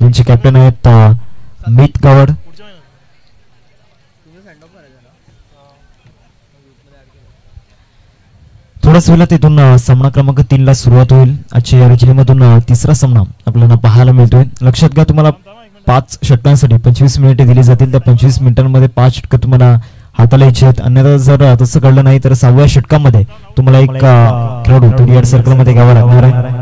यांचे कॅप्टन आहेत मीत गवड. थोड्याच वेळात तिथून सामना क्रमांक 3 ला सुरुवात होईल. आजच्या या रचनेमधून तिसरा सामना आपल्याला पाहायला मिळतोय. लक्षात घ्या, तुम्हाला 5 षटकांसाठी 25 मिनिटे दिली जातील. त्या 25 मिनिटांमध्ये 5 षटकं तुम्हाला हाताला यायची आहेत. अन्यथा जर तसं घडलं नाही तर 6व्या षटकामध्ये तुम्हाला एक खेळाडू 38 सर्कल मध्ये घ्यावा लागणार आहे.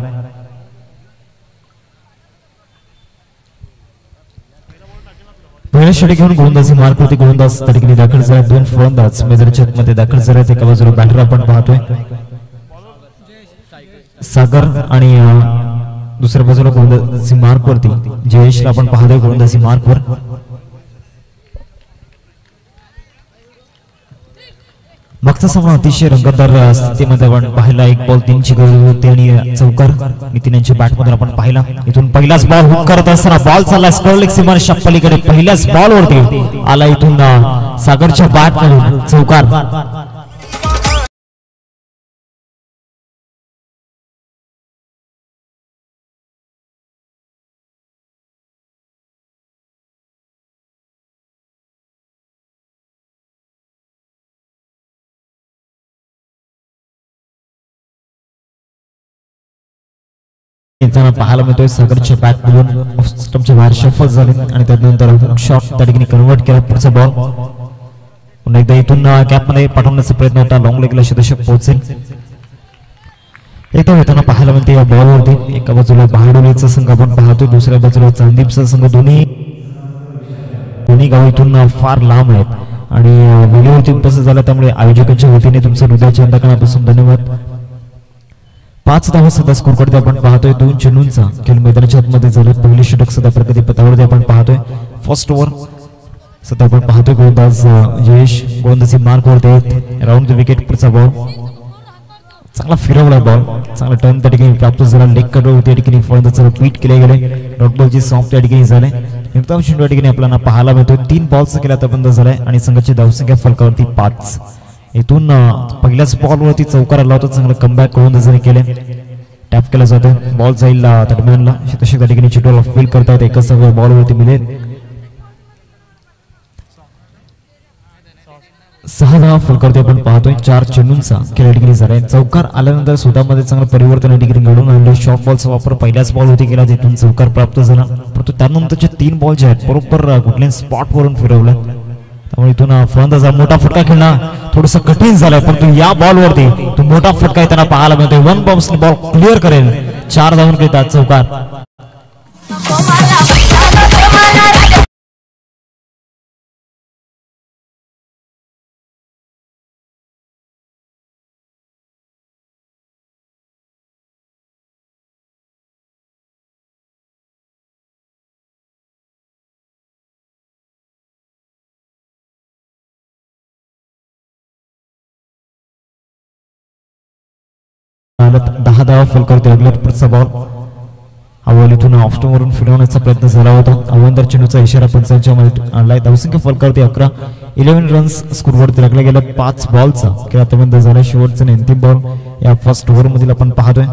पहिल्या षटक घेऊन गोलंदाजी मार्क होती. गोलंदाज त्या ठिकाणी दाखल झाला. 2 फलंदाज मैदानाच्या मध्ये दाखल झाले. एका बाजूला बॅटर आपण पाहतोय सागर आणि दुसऱ्या बाजूला गोलंदाजी मार्क वरती जयेशला आपण पाहतोय गोलंदाजी मार्क वर. मागचा सामना अतिशय रंगतदार स्थितीमध्ये आपण पाहिला. 1 बॉल 3 ची गरज होती आणि चौकार नितीन यांच्या बॅट मध्ये आपण पाहिला. इथून पहिलाच बॉल हुक करत असताना बॉल चालला स्क्वेअर सीमारेषेच्या पलीकडे. पहिल्याच बॉल वरती आला इथून सागरच्या बॅट मधून चौकार. पाहायला मिळतोय सागरच्या बॅट मधून स्टंपच्या बाहेर शफल झाले आणि त्यानंतर शॉट त्या ठिकाणी कन्वर्ट केला. पुढचा बॉल पुन्हा एकदा इथून कॅप मध्ये पाठवण्याचा प्रयत्न होता. लॉंग लेगला शतक पोहोचेल एकदा होताना पाहायला मिळते. या बॉलवरती एका बाजूला बहाडोलीचा संघ आपण पाहतोय, दुसऱ्या बाजूला चांदीपचा संघ. दोन्ही गाव इथून फार लांब आहेत आणि वेळेवरती उपस्थित झाला. त्यामुळे आयोजकांच्या वतीने तुमचं हृदयाच्या अंतकरणापासून धन्यवाद. 5 धावा सध्या स्कोर करते आपण पाहतोय. 2 चेंडूंचा खेळ मैदानाच्या आतमध्ये झाले. पहिली षटक सध्या प्रगती पथावरती आपण पाहतोय. फर्स्ट ओव्हर सध्या आपण पाहतोय. गोलंदाज जयेश गोलंदाजी मार्क वरती राऊंड द विकेट. पुढचा बॉल चांगला फिरवला बॉल, चांगला टर्न त्या ठिकाणी प्राप्त झाला. लेग कटर त्या ठिकाणी फलंदाजाला पीट केले गेले. डॉट बॉलची सॉफ्ट त्या ठिकाणी झाले. एकदम चेंडू ठिकाणी आपल्याला पाहायला मिळतोय. 3 बॉल्स केला आता बंद झालाय आणि संघाची धावसंख्या फलकावरती 5. इथून पहिल्याच बॉलवरती चौकार आला होता. चांगला कमबॅक गोलंदाजाने केले. टॅप केला जातो. बॉल जाईल दरम्यानला. शतक त्या ठिकाणी चिटोला फील करतात. एकच बॉलवरती मिळेल. 6 धावा फलकावरती आपण पाहतोय. 4 चेंडूंचा खेळ ठिकाणी झालाय. चौकार आल्यानंतर स्वतःमध्ये चांगलं परिवर्तन ठिकाणी घडून आणलं. शॉर्ट बॉलचा वापर पहिल्याच बॉल होती केला. तिथून चौकार प्राप्त झाला. परंतु त्यानंतरचे 3 बॉल जे आहेत बरोबर कुठल्याही स्पॉट वरून फिरवलं. त्यामुळे इथून फलंदाजा मोठा फटका खेळणं थोडस कठीण झालंय. परंतु या बॉलवरती तो मोठा फटका त्यांना पाहायला मिळतोय. 1 बाउन्स बॉल क्लिअर करेल. 4 धावून घेतात चौकार. हालत 10 धावा फलकावरती लागल्यात. पुढचा बॉल हा बॉल इथून ऑफस्टोन वरून फिरवण्याचा प्रयत्न झाला होता. अवंतर चेंडूचा इशारा पंचांच्या मध्ये आणलाय. धावसंख्या फलकावरती 11. 11 रन्स स्कोरवरती लागला गेला. 5 बॉलचा खेळ आता बंद झाला. शेवटचा अंतिम बॉल या फर्स्ट ओव्हर मधील आपण पाहतोय.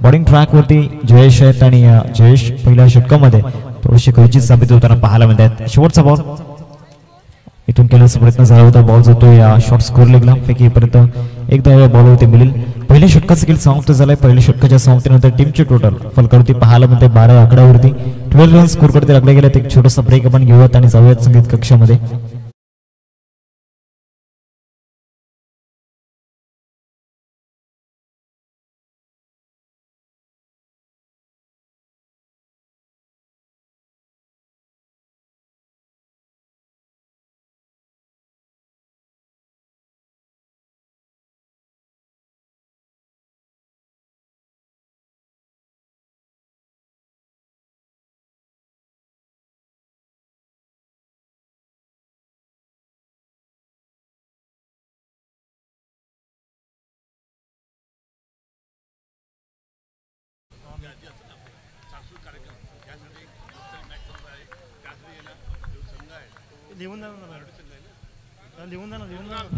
बॉलिंग ट्रॅक वरती जयेश आहेत आणि जयेश पहिल्या षटकामध्ये थोडीशी खर्चित साबित होताना पाहायला मिळतात. शेवटचा बॉल इथून केल्याचा प्रयत्न झाला होता. बॉल जातो या शॉर्ट स्कोर लेगला. फेकीपर्यंत एकदा या बॉलवरती मिळेल. पहिल्या षटकाचा खेळ समाप्त झालाय. पहिल्या षटकाच्या समाप्तीनंतर टीमचे टोटल फलकावरती पाहायला मिळते 12 आकड्यावरती. 12 रन स्कोर करते लागले गेल्यात. एक छोटासा ब्रेक आपण घेऊयात आणि जाऊयात संगीत कक्षामध्ये.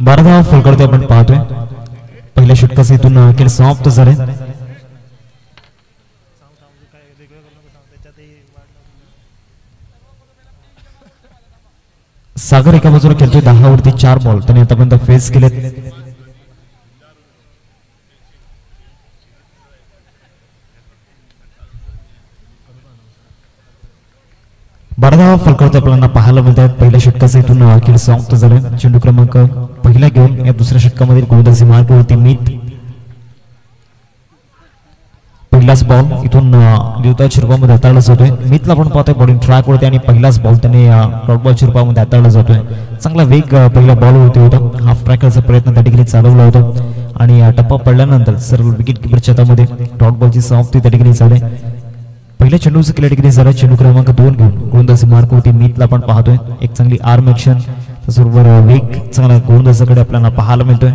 बारा फलकडते आपण पाहतोय. पहिल्या षटकाचा इथून खेळ समाप्त झाले. सागर एका बाजूला खेळतोय 10 वरती 4 बॉल त्याने आतापर्यंत फेस केलेत. बारा फलकावरती आपल्याला पाहायला मिळतात. पहिल्या षटकाचा इथून अखेर समाप्त झालं. चेंडू क्रमांक पहिला घेऊन या दुसऱ्या षटकामधील गोलंदाजी मार्गावरती मीत. पहिलाच बॉल इथून देवताच्या रूपामध्ये हाताळला जातोय. मितला पण पाहतोय बॉलिंग ट्रॅक वरती आणि पहिलाच बॉल त्याने डॉट बॉलच्या रूपामध्ये हाताळला जातोय. चांगला वेग पहिला बॉल वरती होता. हाफ ट्रॅकरचा प्रयत्न त्या ठिकाणी चालवला होता आणि टप्पा पडल्यानंतर सर्व विकेट किपरच्या हातामध्ये डॉट बॉलची समाप्ती त्या ठिकाणी झाली. पहिल्या चेंडूचं केल्या ठिकाणी जरा चेंडू क्रमांक 2 घेऊन गोलंदाजी मार्गावरती मितला पण पाहतोय. एक चांगली आर्म ऍक्शन त्याचबरोबर वेग चांगला गोलंदाजाकडे आपल्याला पाहायला मिळतोय.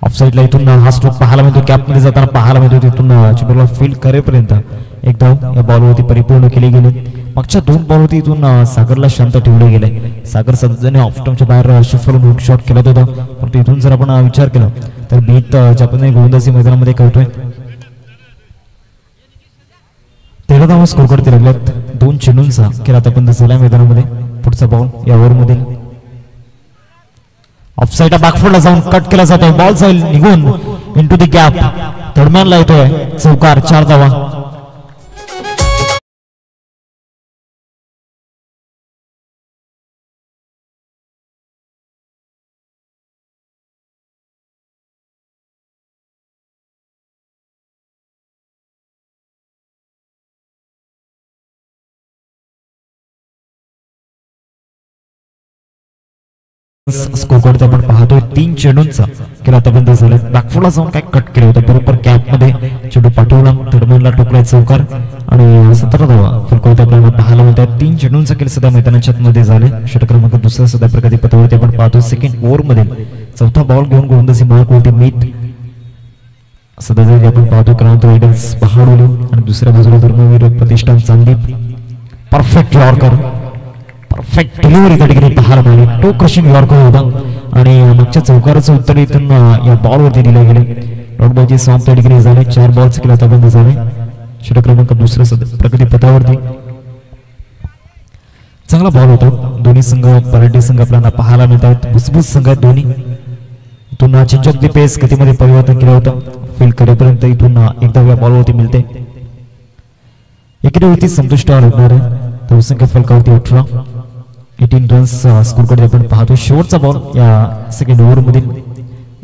ऑफसाईडला इथून हा स्ट्रोक पाहायला मिळतो. कॅपमध्ये जाताना पाहायला मिळतो. तिथून चेंडूला फील्ड करेपर्यंत एक धाव या बॉलवरती परिपूर्ण केली गेली. मागच्या 2 बॉलवरती इथून सागरला शांत ठेवले गेले. सागर सध्याने ऑफ स्टंपच्या बाहेर शिफर हुक शॉट खेळत होता. परंतु इथून जर आपण विचार केला तर मीत ज्या पद्धतीने गोलंदाजी मैदानामध्ये करतोय 13 धावा स्कोर करते लागल्यात. 2 चेंडूंचा खेळ आतापर्यंत झाला मैदानामध्ये. पुढचा बॉल या ओव्हरमध्ये ऑफसाईड बॅकफुटला जाऊन कट केला जातोय. बॉल जाईल निघून इनटू द गॅप. दरम्यानला येतोय चौकार. 4 धावा. स्कोर करतो आपण पाहतोय 3 चेंडूंचा केला आतापर्यंत झाला. बॅकफुटला जाऊन काय कट केलं होतं. बरोबर कॅप मध्ये चेंडू पाठवला. थर्डमॅनला टोकलाय चौकार आणि 17 धावा फलकावरती आपल्याला पाहायला मिळतात. 3 चेंडूंचा खेळ सध्या मैदानाच्या मध्ये झाले. षटक क्रमांक दुसरा सध्या प्रगती पथावरती आपण पाहतोय. सेकंड ओव्हर मध्ये चौथा बॉल घेऊन गोलंदाजी मार्गावरती मीत सध्या आपण पाहतो. क्रांत रायडर्स बहाडोली आणि दुसऱ्या बाजूला धर्मवीर प्रतिष्ठान चांदीप. परफेक्ट यॉर्कर परफेक्ट डिलिव्हरी त्या ठिकाणी पाहायला मिळाली. टो क्रशिंग यॉर्कर होता आणि मागच्या चौकाराचं उत्तर इथून या बॉलवरती दिले गेले. डॉट बॉलची समाप्ती त्या ठिकाणी झाले. 4 बॉल्स केला आतापर्यंत झाले. षटक क्रमांक दुसऱ्या सध्या प्रगती पथावरती चांगला बॉल होता. दोन्ही संघ पराठी संघ आपल्याला पाहायला मिळतात. भुसभुस संघ आहेत दोन्ही. इथून चेंज ऑफ द पेस गतीमध्ये परिवर्तन केलं होतं. फील्ड करेपर्यंत इथून एकदा या बॉलवरती मिळते. एकेरी संतुष्ट लागणार आहे. संख्या फलकावरती 18 रन्स स्कोर करते आपण पाहतो. शेवटचा बॉल या सेकंड ओव्हर मधील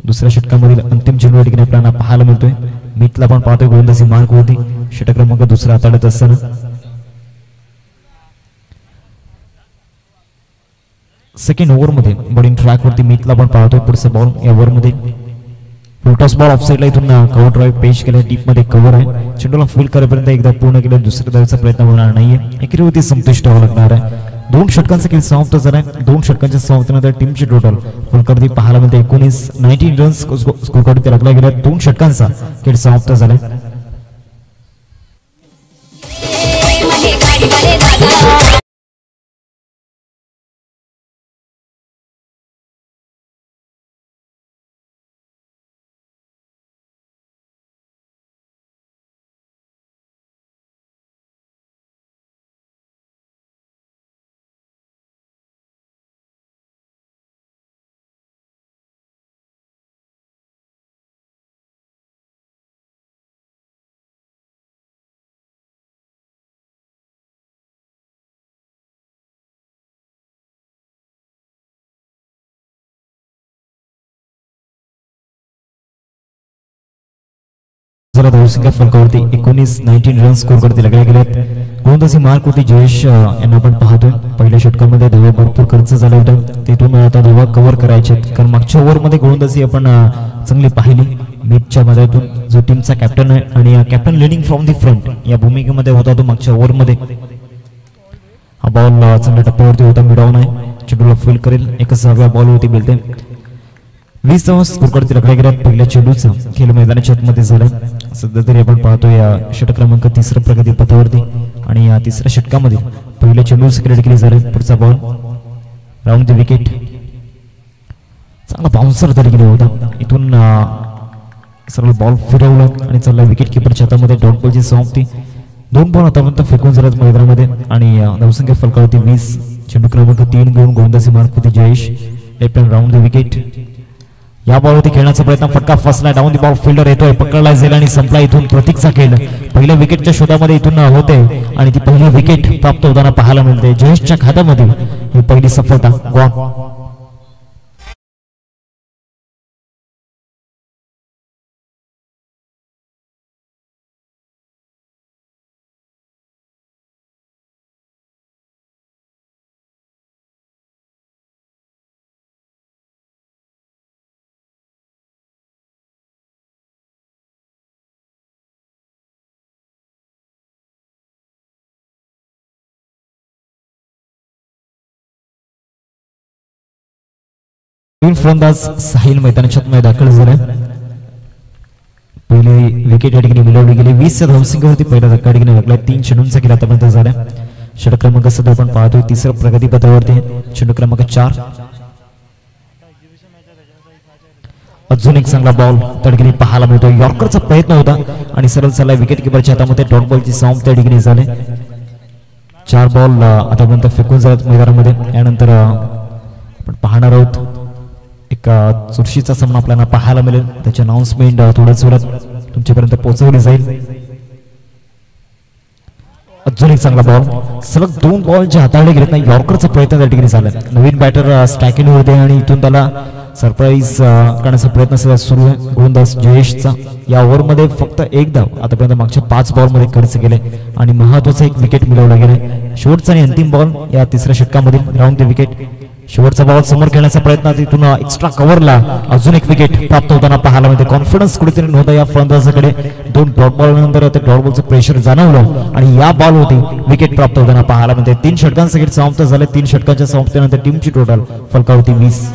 दुसऱ्या षटकामधील अंतिम चेंडू ठिकाणी आपल्याला पाहायला मिळतोय. मितला पण पाहतोय गोलंदाजी मार्गावरती षटक क्रमांक दुसरा हाताळत असताना. सेकंड ओव्हर मध्ये बॉलिंग ट्रॅक वरती मितला पण पाहतोय. पुढचा बॉल या ओव्हर मध्ये फुलटॉस बॉल ऑफसाईडला इथून कव्हर ड्राईव्ह पेश केला. डीप मध्ये कव्हर आहे. चेंडूला फुल करेपर्यंत एकदा पूर्ण केलं. दुसऱ्या धावेचा प्रयत्न होणार नाहीये. एकेरी संतुष्ट व्हावं लागणार आहे. 2 षटकांचा खेळ समाप्त झालाय. 2 षटकांच्या समाप्तीनंतर टीमची टोटल फलकर्दी पाहायला मिळते 19 रन्स स्कोर करते लागला गेल्या. 2 षटकांचा खेळ समाप्त झालाय. फलकावरती 19 रन्स स्कोर करते लागले गेलेत. गोलंदाजी मार्गावरती जयेश यांना आपण पाहतोय. पहिल्या षटकामध्ये धावा भरपूर खर्च झाला होता. तिथून आता धावा कव्हर करायचे कारण मागच्या ओव्हरमध्ये गोलंदाजी आपण चांगली पाहिली. मीतच्या मदतीतून जो टीमचा कॅप्टन आहे आणि captain leading from the front या भूमिकेमध्ये होता तो मागच्या ओव्हरमध्ये. हा बॉल चांगल्या टप्प्यावरती होता. मिडॉन आहे. चेंडूला फील्ड करेल. 1 बॉलवरती मिळते. 20 धावा स्कोर करते लागल्या गेल्या. पहिल्या चेंडूचा खेळ मैदानाच्या आतमध्ये झाला. सध्या तरी आपण पाहतोय या षटक क्रमांक 3 प्रगती पथावरती आणि या 3ऱ्या षटकामध्ये पहिल्या चेंडूचं क्रिएट केली झाले. पुढचा बॉल राऊंड द विकेट. चांगला बाउन्सर तरी गेला होता. इथून सरळ बॉल फिरवला आणि चालला विकेट किपरच्या हातामध्ये. डॉट बॉलची समाप्ती. 2 बॉल आतापर्यंत फेकून झाल्यात मैदानामध्ये आणि धावसंख्या फलकावरती 20. चेंडू क्रमांक 3 घेऊन गोलंदाजी मार्कवरती Jayesh left hand round the wicket. या बॉलवरती खेळण्याचा प्रयत्न, फटका फसला, डाऊन दी बॉल, फिल्डर येतोय, पकडला जाईल आणि संपला इथून प्रतीकचा खेळ. पहिल्या विकेटच्या शोधामध्ये इथून होते आणि ती पहिली विकेट प्राप्त होताना पाहायला मिळते. जयेशच्या खात्यामध्ये ही पहिली सफलता. गॉन. फलंदाज साहिल मैदानाच्या आत दाखल झाला. पहिली विकेट या ठिकाणी मिळवली गेली. 20 धावसंख्येवरती पहिला धक्का ठिकाणी लागला. 3 चेंडूंचा खेळ आतापर्यंत झाला. षटक क्रमांक 7 आपण पाहतोय. तिसरा प्रगतीपथावरती चेंडू क्रमांक 4. अजून एक चांगला बॉल त्या ठिकाणी पाहायला मिळतो. यॉर्करचा प्रयत्न होता आणि सरळ चालला विकेट किपरच्या हातामध्ये. डॉट बॉलची साऊंड त्या ठिकाणी झाले. 4 बॉल आतापर्यंत फेकून जात मैदानामध्ये. यानंतर आपण पाहणार आहोत एक चुरशीचा सामना आपल्याला पाहायला मिळेल. त्याची अनाउन्समेंट थोड्याच वेळात तुमच्यापर्यंत पोहोचवली जाईल. अजून एक चांगला बॉल, सलग 2 बॉल जे हाताळले गेलेत ना, यॉर्करचा प्रयत्न त्या ठिकाणी झाला. नवीन बॅटर स्ट्रायकिंग होते आणि इथून त्याला सरप्राईज करण्याचा प्रयत्न सुरू आहे गोलंदाज जयेशचा. या ओव्हरमध्ये फक्त 1 धाव आतापर्यंत मागच्या 5 बॉलमध्ये खर्च केले आणि महत्वाचा एक विकेट मिळवला गेला. शेवटचा आणि अंतिम बॉल या तिसऱ्या षटकामधील राऊंड द विकेट. शेवटचा बॉल समोर खेळण्याचा प्रयत्न, तिथून एक्स्ट्रा कव्हरला अजून एक विकेट प्राप्त होताना पाहायला मिळते. कॉन्फिडन्स कुठेतरी नव्हता या फलंदाजाकडे. 2 डॉट बॉल नंतर ते डॉट बॉलचं प्रेशर जाणवलं आणि या बॉल होती विकेट प्राप्त होताना पाहायला मिळते. 3 षटकांचे समाप्त झाले. 3 षटकांच्या समाप्तीनंतर टीमची टोटल फलकावरती 20.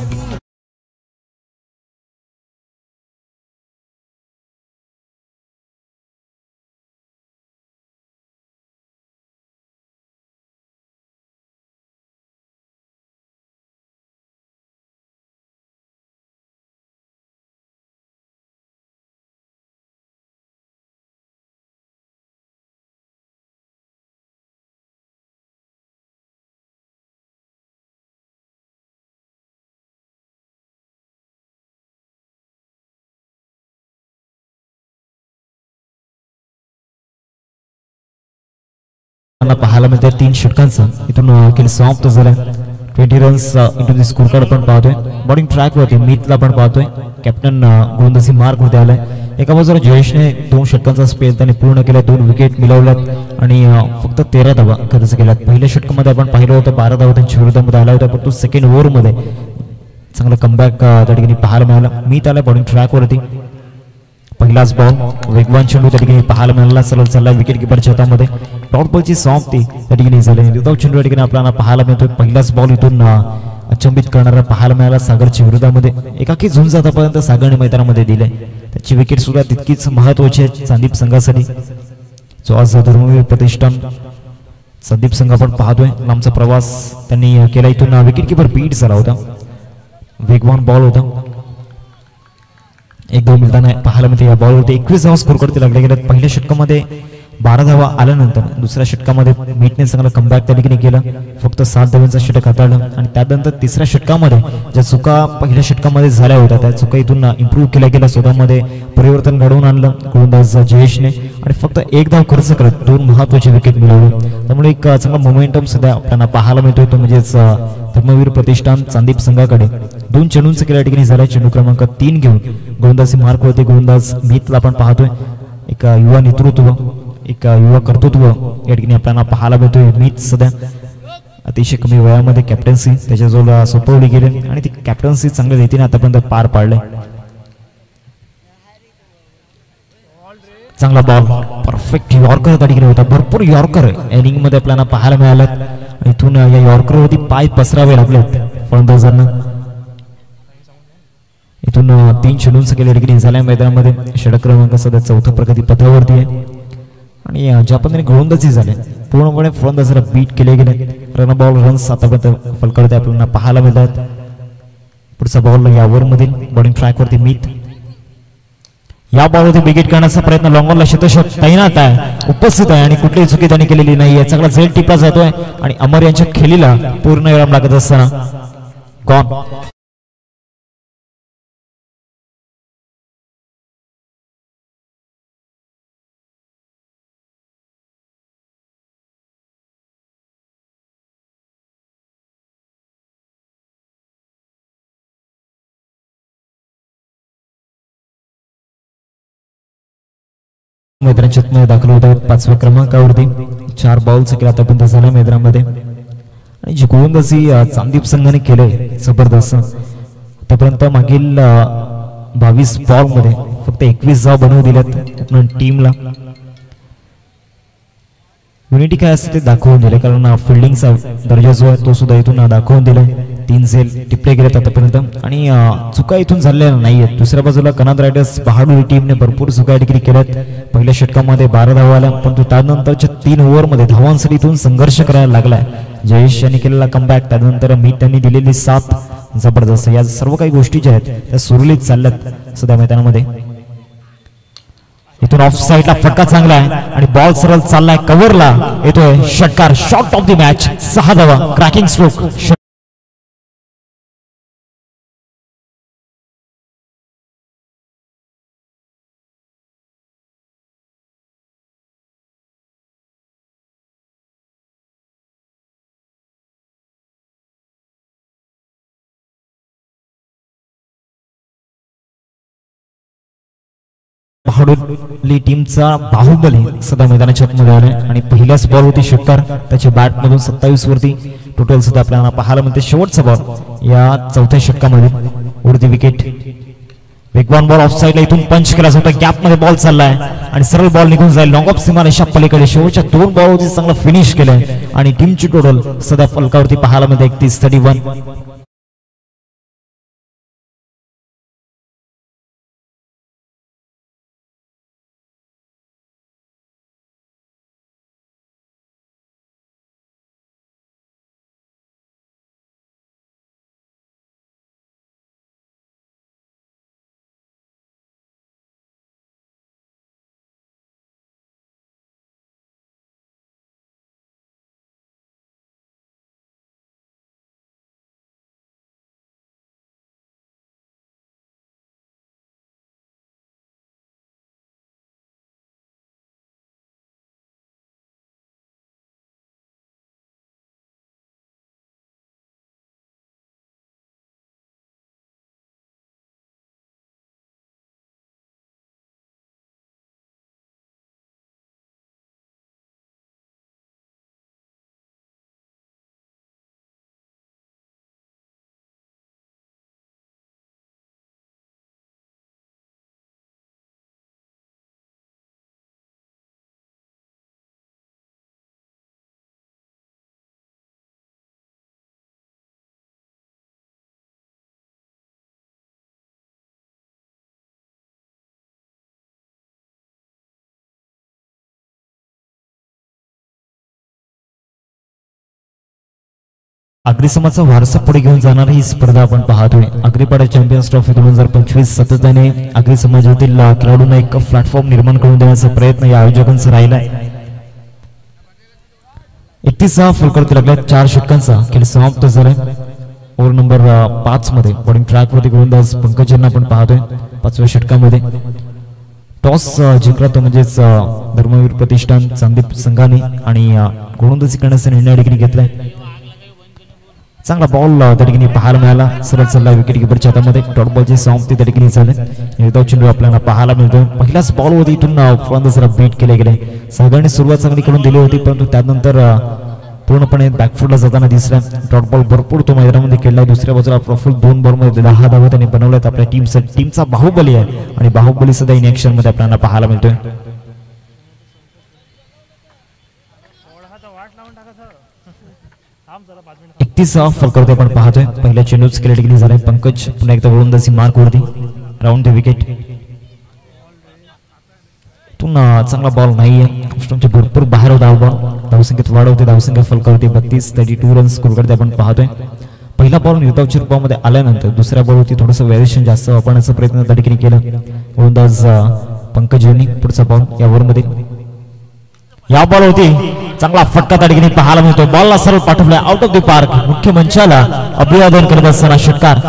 पाहायला मिळते 3 षटकांचा इथून खेळ समाप्त झाला. 20 runs into the score card आपण पाहतोय. बॉलिंग ट्रॅक वरती मितला आपण पाहतोय. कॅप्टन गोलंदाजी मार्क मध्ये आलाय. एका बाजूला जयेशने 2 षटकांचा स्पेल त्याने पूर्ण केला. 2 विकेट मिळवल्यात आणि फक्त 13 धावा खर्च केल्यात. पहिल्या षटकामध्ये आपण पाहिलं होतं 12 धावा त्यांच्या विरोधामध्ये आला होता, परंतु सेकंड ओव्हरमध्ये चांगला कमबॅक त्या ठिकाणी पाहायला मिळाला. मीत आलाय बॉलिंग ट्रॅक वरती. पहिलाच बॉल वेगवान चेंडू त्या ठिकाणी पाहायला मिळाला. सरळ चालला विकेट किपरच्या हातामध्ये. डॉट बॉलची समाप्ती त्या ठिकाणी झाली. विदाऊट चेंडू या ठिकाणी आपल्याला पाहायला मिळतोय. पहिलाच बॉल इथून अचंबित करणारा पाहायला मिळाला सागरच्या विरोधामध्ये. एकाकी झुंज आतापर्यंत सागरने मैदानामध्ये दिले. त्याची विकेट सुद्धा तितकीच महत्वाची आहे संदीप संघासाठी, जो आज धर्मवीर प्रतिष्ठान संदीप संघ आपण पाहतोय. लांबचा प्रवास त्यांनी केला. इथून विकेट किपर बीट झाला होता. वेगवान बॉल होता. 1-2 मिळताना पाहायला मिळते. या बॉलवरती 21 धावा स्कोर करते लागले गेले. पहिल्या षटकामध्ये 12 धावा आल्यानंतर दुसऱ्या षटकामध्ये मीटने चांगला कमबॅक त्या ठिकाणी केला. फक्त 7 धावांचा षटक हाताळलं आणि त्यानंतर तिसऱ्या षटकामध्ये ज्या चुका पहिल्या षटकामध्ये झाल्या होत्या त्या चुका इथून इम्प्रूव्ह केल्या गेल्या. स्वतःमध्ये परिवर्तन घडवून आणलं गोलंदाज जयेशने आणि फक्त 1 धाव खर्च करत 2 महत्वाचे विकेट मिळवले. त्यामुळे एक चांगला मोमेंटम सध्या आपल्याला पाहायला मिळतोय. तो म्हणजेच धर्मवीर प्रतिष्ठान चांदीप संघाकडे 2 चेंडूंचा खेळ या ठिकाणी झाला. चेंडू क्रमांक 3 घेऊन गोलंदाजी मार्कवरती गोलंदाज मीतला आपण पाहतोय. एक युवा नेतृत्व, एक युवा कर्तृत्व या ठिकाणी आपल्याला पाहायला मिळतोय. मीत सध्या अतिशय कमी वयामध्ये कॅप्टन्सी त्याच्याजवळ सोपवली गेली आणि ती कॅप्टन्सी चांगल्या रीतीने आतापर्यंत पार पाडले. चांगला बॉल, परफेक्ट यॉर्कर त्या ठिकाणी होता. भरपूर यॉर्कर इनिंग मध्ये आपल्याला पाहायला मिळाल्यात. इथून या यॉर्करवरती पाय पसरावे लागलेत फलंदाजांना. इथून 3 चेंडूंचा खेळ या ठिकाणी झालाय मैदानामध्ये. षटक क्रमांक सध्या 4थ्या प्रगती पथावरती आहे आणि ज्या पद्धतीने गोलंदाजी झाले पूर्णपणे फलंदाजाला बीट केले गेले. रन बॉल रन्स आतापर्यंत फलकावरती आपल्याला पाहायला मिळतात. पुढचा बॉल या ओव्हरमधील बॉलिंग ट्रॅकवरती मीत. या बॉलवरती विकेट करण्याचा प्रयत्न लॉंगॉनला शतशत तैनात आहे, उपस्थित आहे आणि कुठलीही चुकी त्यांनी केलेली नाहीये. चांगला झेल टिपला जातोय आणि अमर यांच्या खेळीला पूर्ण विराम लागत असताना गॉन. मैदानात दाखल होत आहेत 5व्या क्रमांकावरती. 4 बॉल्स आतापर्यंत झाल्या मैदानामध्ये आणि जी गोलंदाजी चांदीप संघाने केलंय जबरदस्त. आतापर्यंत मागील 22 बॉल मध्ये फक्त 21 धावा बनवून दिल्यात टीमला. युनिटी काय असते ते दाखवून दिले, कारण फिल्डिंगचा दर्जा जो आहे तो सुद्धा इथून दाखवून दिलाय. 3 झेल टिपले गेलेत आतापर्यंत आणि चुका इथून झालेल्या नाहीयेत. दुसऱ्या बाजूला कनाद रायडर्स बहादुरी टीमने भरपूर चुका डिग्री केल्यात. पहिल्या षटकामध्ये 12 धावा आल्या, परंतु त्यानंतरच्या 3 ओव्हरमध्ये धावांसाठी इथून संघर्ष करायला लागलाय. जयेश यांनी केलेला कमबॅक, त्यानंतर मी त्यांनी दिलेली साथ जबरदस्त. या सर्व काही गोष्टी ज्या आहेत त्या सुरळीत चालल्यात सध्या मैदानामध्ये. इथून ऑफ साइडला फटका चांगला आहे आणि बॉल सरळ चाललाय कव्हरला, येतोय षटकार. शॉट ऑफ द मॅच, 6 धावा, क्रॅकिंग स्ट्रोक. बहादुरी टीमचा बाहुबली सध्या मैदानाच्या आतमध्ये आलाय आणि पहिल्याच बॉल होती षटकार. त्याच्या बॅट मधून 27 वरती टोटल सध्या आपल्याला पाहायला मिळते. शेवटचा बॉल या 4थ्या षटकामध्ये उडती विकेट. वेगवान बॉल ऑफ साइडला इथून पंच केला जातो. गॅप मध्ये बॉल चाललाय आणि सरळ बॉल निघून जाईल लॉंग ऑफ सीमारेषा पलीकडे. शेवटच्या 2 बॉल वरती चांगला फिनिश केलाय आणि टीमची टोटल सध्या फलकावरती पाहायला मिळते 31-31. अग्रिसमाचा वारसा पुढे घेऊन जाणारी ही स्पर्धा आपण पाहतोय. अग्रिपाडा चॅम्पियन्स ट्रॉफी 2025 सातत्याने अग्री समाजातील खेळाडूंना एक प्लॅटफॉर्म निर्माण करून देण्याचा प्रयत्न या आयोजकांचा राहिलाय. 31 फलकरती लागल्या 4 षटकांचा खेळ समाप्त झालाय. ओव्हर नंबर 5 मध्ये बॉलिंग ट्रॅकवरती गोलंदाज पंकज यांना आपण पाहतोय. 5व्या षटकामध्ये टॉस जिंकला तो म्हणजेच धर्मवीर प्रतिष्ठान चांदीप संघाने आणि गोलंदाजी करण्याचा निर्णय देखील घेतलाय. चांगला बॉल त्या ठिकाणी पाहायला मिळाला. सरळ चालला विकेट किपरच्या हातामध्ये. डॉट बॉलची समाप्ती त्या ठिकाणी झाली. एकदा चेंडू आपल्याला पाहायला मिळतो. पहिल्याच बॉलवरती इथून फलंदाजाला बीट केले गेले. संघाने सुरुवात चांगली करून दिली होती, परंतु त्यानंतर पूर्णपणे बॅकफुटला जाताना दिसला. डॉट बॉल भरपूर तो मैदानामध्ये खेळला. दुसऱ्या बाजूला प्रफुल्ल 2 बॉलमध्ये 10 धावा त्यांनी बनवल्यात आपल्या टीमचा बाहुबली आहे आणि बाहुबली सध्या इन ऍक्शन मध्ये आपल्याला पाहायला मिळतोय. फलकरते आपण पाहतोय. पहिल्या चेंडूच केले डिग्री झालाय. पंकज पुन्हा एकदा गोलंदाजी मार्क वरती. Round the wicket. चांगला बॉल नाहीये. भरपूर बाहेर होता बॉल. धावसंख्येत वाढ होते. धावसंख्या फलकावरती 32-32 रन्स स्कोर करते आपण पाहतोय. पहिला बॉल विदाउटच्या रूपामध्ये आल्यानंतर दुसऱ्या बॉलवरती थोडंसं व्हेरिएशन जास्त वापरण्याचा प्रयत्न त्या ठिकाणी केला गोलंदाज पंकज यांनी. पुढचा बॉल या ओव्हरमध्ये या बॉल होती चांगला फटका त्या ठिकाणी पाहायला मिळतो. बॉलला सरळ पाठवलाय आउट ऑफ द पार्क. मुख्य मंचाला अभिवादन करत असताना षटकार.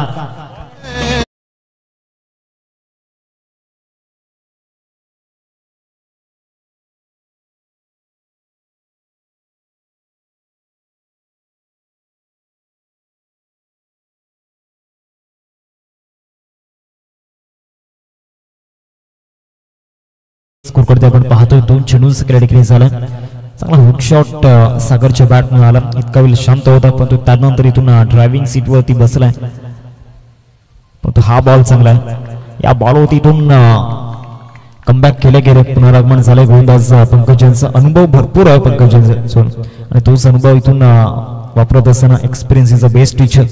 स्कोर करते आपण पाहतोय 2 चेंडूंचा त्या ठिकाणी झाला. चांगला हुक शॉट सागरच्या बॅट मध्ये आला. इतका वेळ शांत होता पण तो त्यानंतर इथून ड्रायव्हिंग सीट वरती बसलाय. पण तो हा बॉल चांगला आहे. या बॉलवरती इथून कमबॅक केले गेले पुनरागमन झाले गोलंदाज पंकज यांचा. अनुभव भरपूर आहे पंकज यांचा आणि तोच अनुभव इथून वापरत असताना experience is a best teacher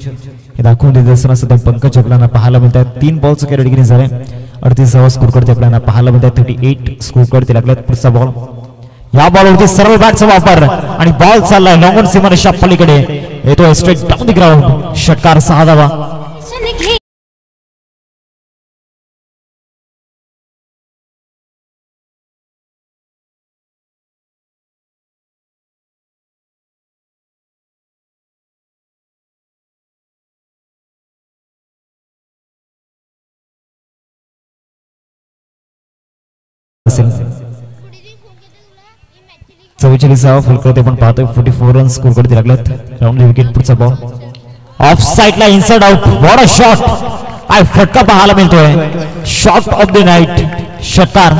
हे दाखवून देत असताना सध्या पंकज आपल्याला पाहायला मिळत आहे. 3 बॉलचं कॅरी डिग्री झाले. 38 स्कोर करते आपल्याला पाहायला मिळत आहे. 38 स्कोर करते लागल्यात. पुढचा बॉल या बॉलवरती सरळ बॅटचा वापर आणि बॉल चाललाय लॉंग ऑन सीमारेषा पलीकडे येतो स्ट्रेट डाऊन द ग्राउंड. षटकार 6 धावा. चव्वेचाळीसावा फलक्रते आपण पाहतोय. 44 रन स्कोर करते लागल्यात. Round wicket. पुढचा बॉल ऑफ साइडला inside out. What a shot. काय फटका पाहायला मिळतोय. Shot of the night. षटकार.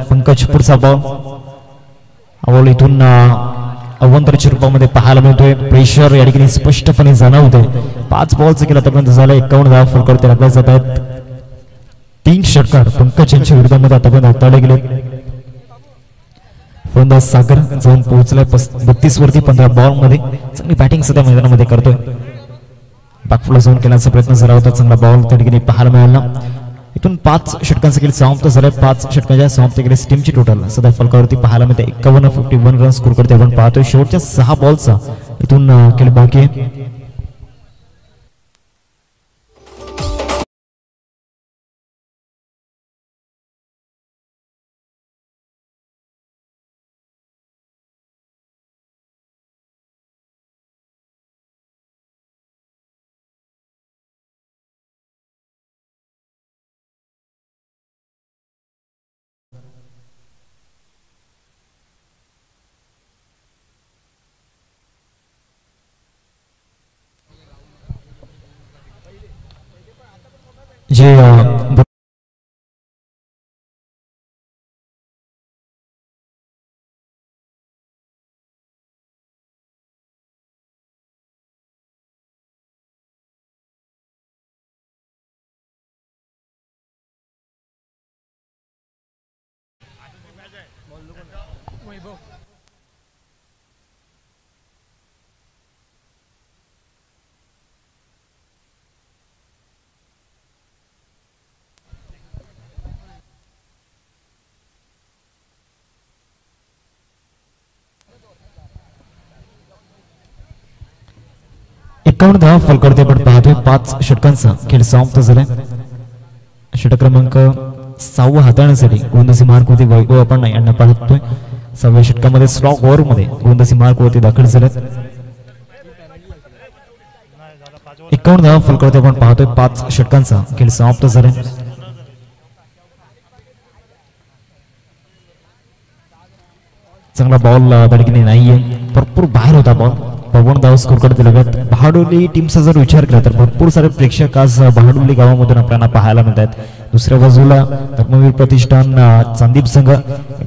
पंकज. पुढचा बॉल इथून अवंतरच्या रूपामध्ये पाहायला मिळतोय. प्रेशर या ठिकाणी स्पष्टपणे जाणवतोय. 5 बॉलचं केलं आतापर्यंत झालं. 51 धावा फलकावरती लागल्या जात आहेत. 3 षटकार पंकज यांच्या विरोधामध्ये आतापर्यंत हाताळले गेले. फलंदाज सागर जाऊन पोहोचलाय 32 वरती 15 बॉल मध्ये. चांगली बॅटिंग सध्या मैदानामध्ये करतोय. बॅकफुल झोन केल्याचा प्रयत्न झाला होता. चांगला बॉल त्या ठिकाणी पाहायला मिळाला. इथून 5 षटकांचे केले समाप्त झाले. 5 षटकांच्या समाप्त केले. टीमची टोटल सध्या फलकावरती पाहायला मिळते 51 रन स्कोर करते आपण पाहतोय. शेवटच्या 6 बॉलचा इथून केले बाकी आहे. जे 51 धावा फलकावरती आपण पाहतोय. 5 षटकांचा खेळ समाप्त झालाय. षटक क्रमांक 6 हाताळण्यासाठी गोलंदाजी मार्कवरती वैभव आपण यांना पाहतोय. 6व्या षटकामध्ये स्लॉग ओव्हर मध्ये गोलंदाजी मार्कवरती दाखल झालेत. 51 धावा फलकावरती आपण पाहतोय. 5 षटकांचा खेळ समाप्त झालाय. चांगला बॉल त्या ठिकाणी नाहीये. भरपूर बाहेर होता बॉल. 52 धावा स्कोर करते लगत. बहाडोली टीमचा जर विचार केला तर भरपूर सारे प्रेक्षक आज बहाडोली गावामधून आपल्याला पाहायला मिळतात. दुसऱ्या बाजूला धर्मवीर प्रतिष्ठान चांदीप संघ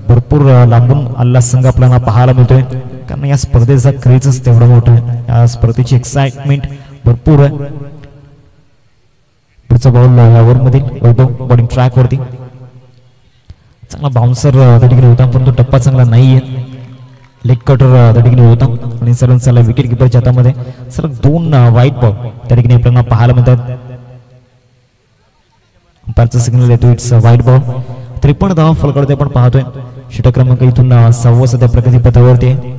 भरपूर लांबून आलेला संघ आपल्याला पाहायला मिळतोय. कारण या स्पर्धेचा क्रेजच तेवढा मोठा आहे. या स्पर्धेची एक्साइटमेंट भरपूर आहे. पुढचा बॉल यावर मध्ये वैभव बॉलिंग ट्रॅक वरती. चांगला बाउन्सर त्या ठिकाणी होता पण तो टप्पा चांगला नाहीये. लेग कटर त्या ठिकाणी होता आणि सरळ चला विकेट किपरच्या हातामध्ये सलग 2 वाईट बॉल त्या ठिकाणी आपल्याला पाहायला मिळतात. अंपायरचा सिग्नल येतो इट्स वाईट बॉल. 53 धावा फलकावरती आपण पाहतोय. षटक क्रमांक इथून 6वा सध्या प्रगती पथावरती आहे.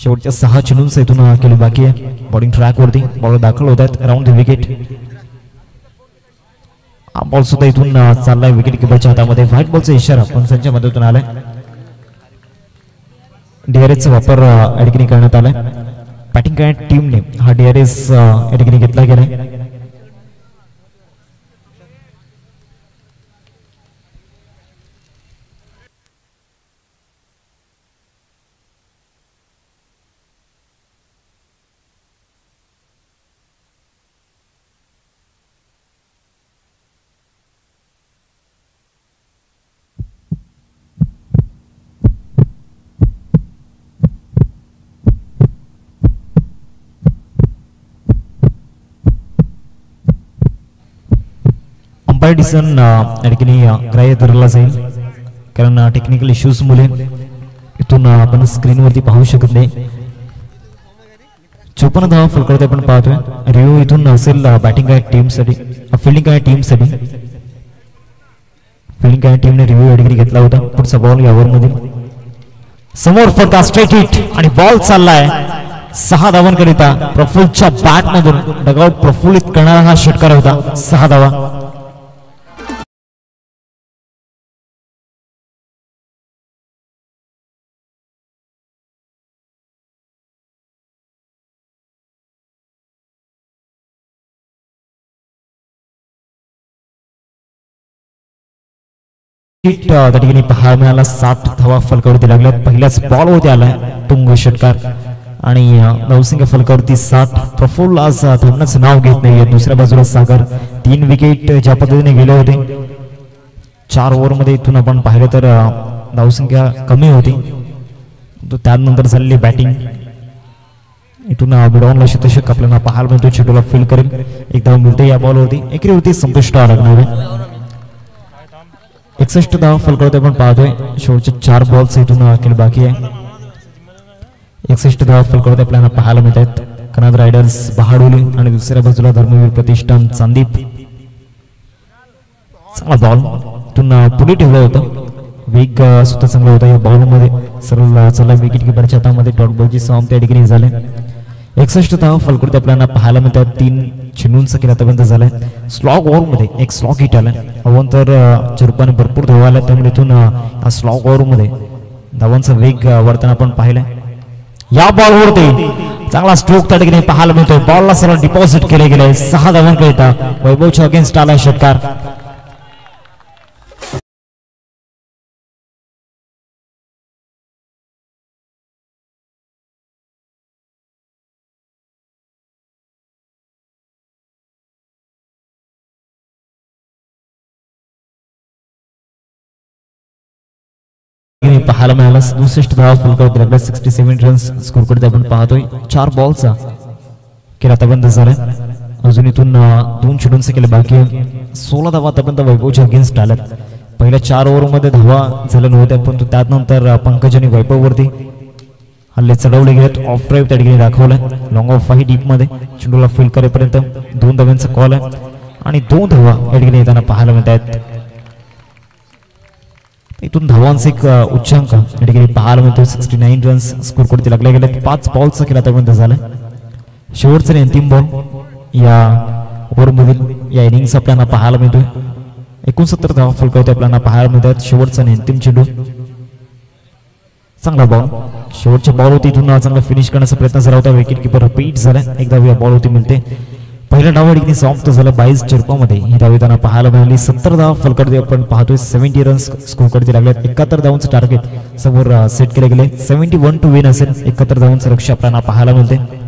शेवटच्या 6 चेंडूंचा इथून खेळ बाकी आहे. बॉलिंग ट्रॅक वरती बॉलर दाखल होत आहेत अराउंड द विकेट. हा बॉल सुद्धा इथून चाललाय विकेट किपरच्या हातामध्ये. व्हाईट बॉलचा इशारा पंचांच्या मदतीतून आलाय. डीआरएसचा वापर या ठिकाणी करण्यात आलाय. बॅटिंग करणाऱ्या टीमने हा डीआरएस या ठिकाणी घेतला गेलाय. अंपायर डिसिजन या ठिकाणी ग्राह्य धरला जाईल कारण टेक्निकल इश्यूज मुळे इथून आपण स्क्रीनवरती पाहू शकत नाही. 54 धावा फलकावरती आपण पाहतोय. रिव्ह्यू इथून असेल बॅटिंग काय टीमसाठी फिल्डिंग काय टीमसाठी. फिल्डिंग काय टीमने रिव्ह्यू या ठिकाणी घेतला होता. पुढचा बॉल या ओव्हरमध्ये समोर फटका स्ट्रेट हिट आणि बॉल चाललाय 6 धावांकरिता. प्रफुल्लच्या बॅट मधून डगआउट प्रफुल्लित करणारा हा षटकार होता. 6 धावा. त्या ठिकाणी पाहायला मिळाला 7 धावा फलकावरती लागल्या. पहिल्याच बॉल वरती आलाय तुंग षटकार आणि नवसिंग फलकावरती 7. प्रफुल्ल आज थांबण्याचं नाव घेत नाहीये. दुसऱ्या बाजूला सागर 3 विकेट ज्या पद्धतीने गेले होते 4 ओव्हरमध्ये इथून आपण पाहिलं तर धावसंख्या कमी होती. त्यानंतर झालेली बॅटिंग इथून बिडॉनला शतशक आपल्याला पाहायला मिळतो. चेंडूला फील्ड करेल. एक धाव मिळते या बॉलवरती. एकरीवरती संपुष्ट लागणार आहे. 61 धावा फलकावरती आपण पाहतोय. शेवटचे 4 बॉल्स इथून खेळ बाकी आहे. 61 धावा फलकावरती आपल्याला पाहायला मिळत आहेत. कनाद रायडर्स बहाडोली आणि दुसऱ्या बाजूला धर्मवीर प्रतिष्ठान चांदीप. चांगला बॉल इथून पुढे ठेवलं होतं. वेग सुद्धा चांगला होता या बॉलमध्ये. सरळ चला विकेट किपरच्या हातामध्ये डॉट बॉलची सॉम त्या ठिकाणी झाले. 61 धावा फलकावरती आपल्याला पाहायला मिळतात. 3 चेंडूंचा खेळ आतापर्यंत झालाय. स्लॉग ओव्हरमध्ये एक स्लॉग हिट आलाय. अवंतर चुरपाने भरपूर धावा आल्या त्यामुळे इथून या स्लॉग ओव्हरमध्ये धावांचा वेग वाढताना आपण पाहिलाय. या बॉलवरती चांगला स्ट्रोक त्या ठिकाणी पाहायला मिळतोय. बॉलला सरळ डिपॉझिट केले गेले. 6 धावांकरिता वैभवच्या अगेन्स्ट आलाय षटकार. पाहायला मिळाला 67 धावा फलकावरती लागल्या. 67 रन्स स्कोर करते आपण पाहतोय. 4 बॉलचा खेळ आतापर्यंत झालाय. अजून इथून 2 चेंडूंचे केले बाकी आहे. 16 धावा आतापर्यंत वैभवच्या अगेन्स्ट आल्यात. पहिल्या 4 ओव्हरमध्ये धावा झाल्या नव्हत्या परंतु त्यानंतर पंकज आणि वैभववरती हल्ले चढवले गेलेत. ऑफ ड्राईव्ह त्या ठिकाणी दाखवलाय. लॉंग ऑफ आहे डीप मध्ये. चेंडूला फील्ड करेपर्यंत 2 धावांचा कॉल आहे आणि 2 धावा या ठिकाणी येताना पाहायला मिळत आहेत. इथून धावांचा एक उच्चांक या ठिकाणी पाहायला मिळतो. 69 रन्स स्कोर करते लागले गेले. 5 बॉलचा खेळ आतापर्यंत झालाय. शेवटचा अंतिम बॉल या ओव्हरमधील या इनिंग्स आपल्याला पाहायला मिळतोय. 69 धावा फलकावरती आपल्याला पाहायला मिळतात. शेवटचा अंतिम चेंडू चांगला बॉल. शेवटच्या बॉल होती इथून चांगला फिनिश करण्याचा प्रयत्न झाला होता. विकेट किपर रिपीट झाला. एक धाव या बॉल होती मिळते. पहिला डाव या ठिकाणी समाप्त झाला 22 चेरपामध्ये. ही धाव येताना पाहायला मिळाली. 70 धावा फलकावरती आपण पाहतोय. 70 रन्स स्कोर करते लागल्यात. 71 धावांचं टार्गेट समोर सेट केले गेले. 71 टू विन असेल. 71 धावांचं लक्ष्य आपल्याला पाहायला मिळते.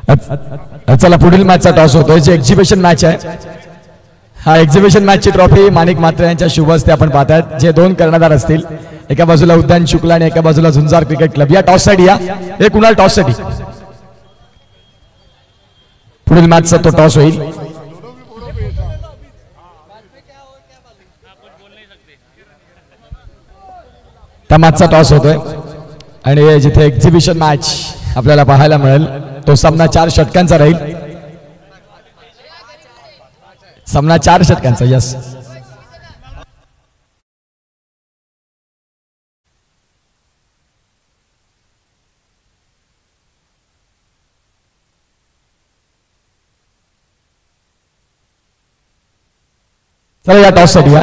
चला पुढील मॅचचा टॉस होतोय जे एक्झिबिशन मॅच आहे. हा एक्झिबिशन मॅचची ट्रॉफी माणिक मात्रे यांच्या शुभ हस्ते आपण पाहतात. जे दोन कर्णधार असतील, एका बाजूला उद्यान शुक्ला आणि एका बाजूला झुंजार क्रिकेट क्लब. या टॉस साठी या हे कुणाल टॉस साठी पुढील मॅचचा तो टॉस होईल. त्या मॅचचा टॉस होतोय आणि जिथे एक्झिबिशन मॅच आपल्याला पाहायला मिळेल तो सामना 4 षटकांचा राहील. सामना 4 षटकांचा. यस चला या टॉस साठी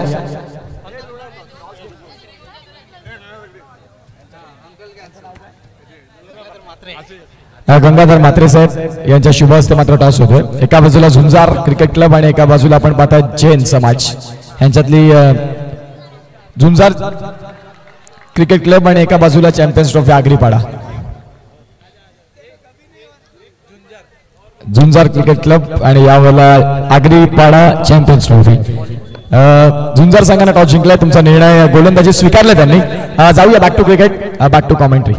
या गंगाधर म्हात्रे साहेब यांच्या शुभ हस्ते मात्र टॉस होतोय. एका बाजूला झुंजार क्रिकेट क्लब आणि एका बाजूला आपण पाहताय जैन समाज यांच्यातली झुंजार क्रिकेट क्लब आणि एका बाजूला चॅम्पियन्स ट्रॉफी आगरीपाडा. झुंजार क्रिकेट क्लब आणि यावेळेला आगरीपाडा चॅम्पियन्स ट्रॉफी. झुंजार संघाने टॉस जिंकलाय. तुमचा निर्णय गोलंदाजी स्वीकारला त्यांनी. जाऊया back to cricket, back to commentary.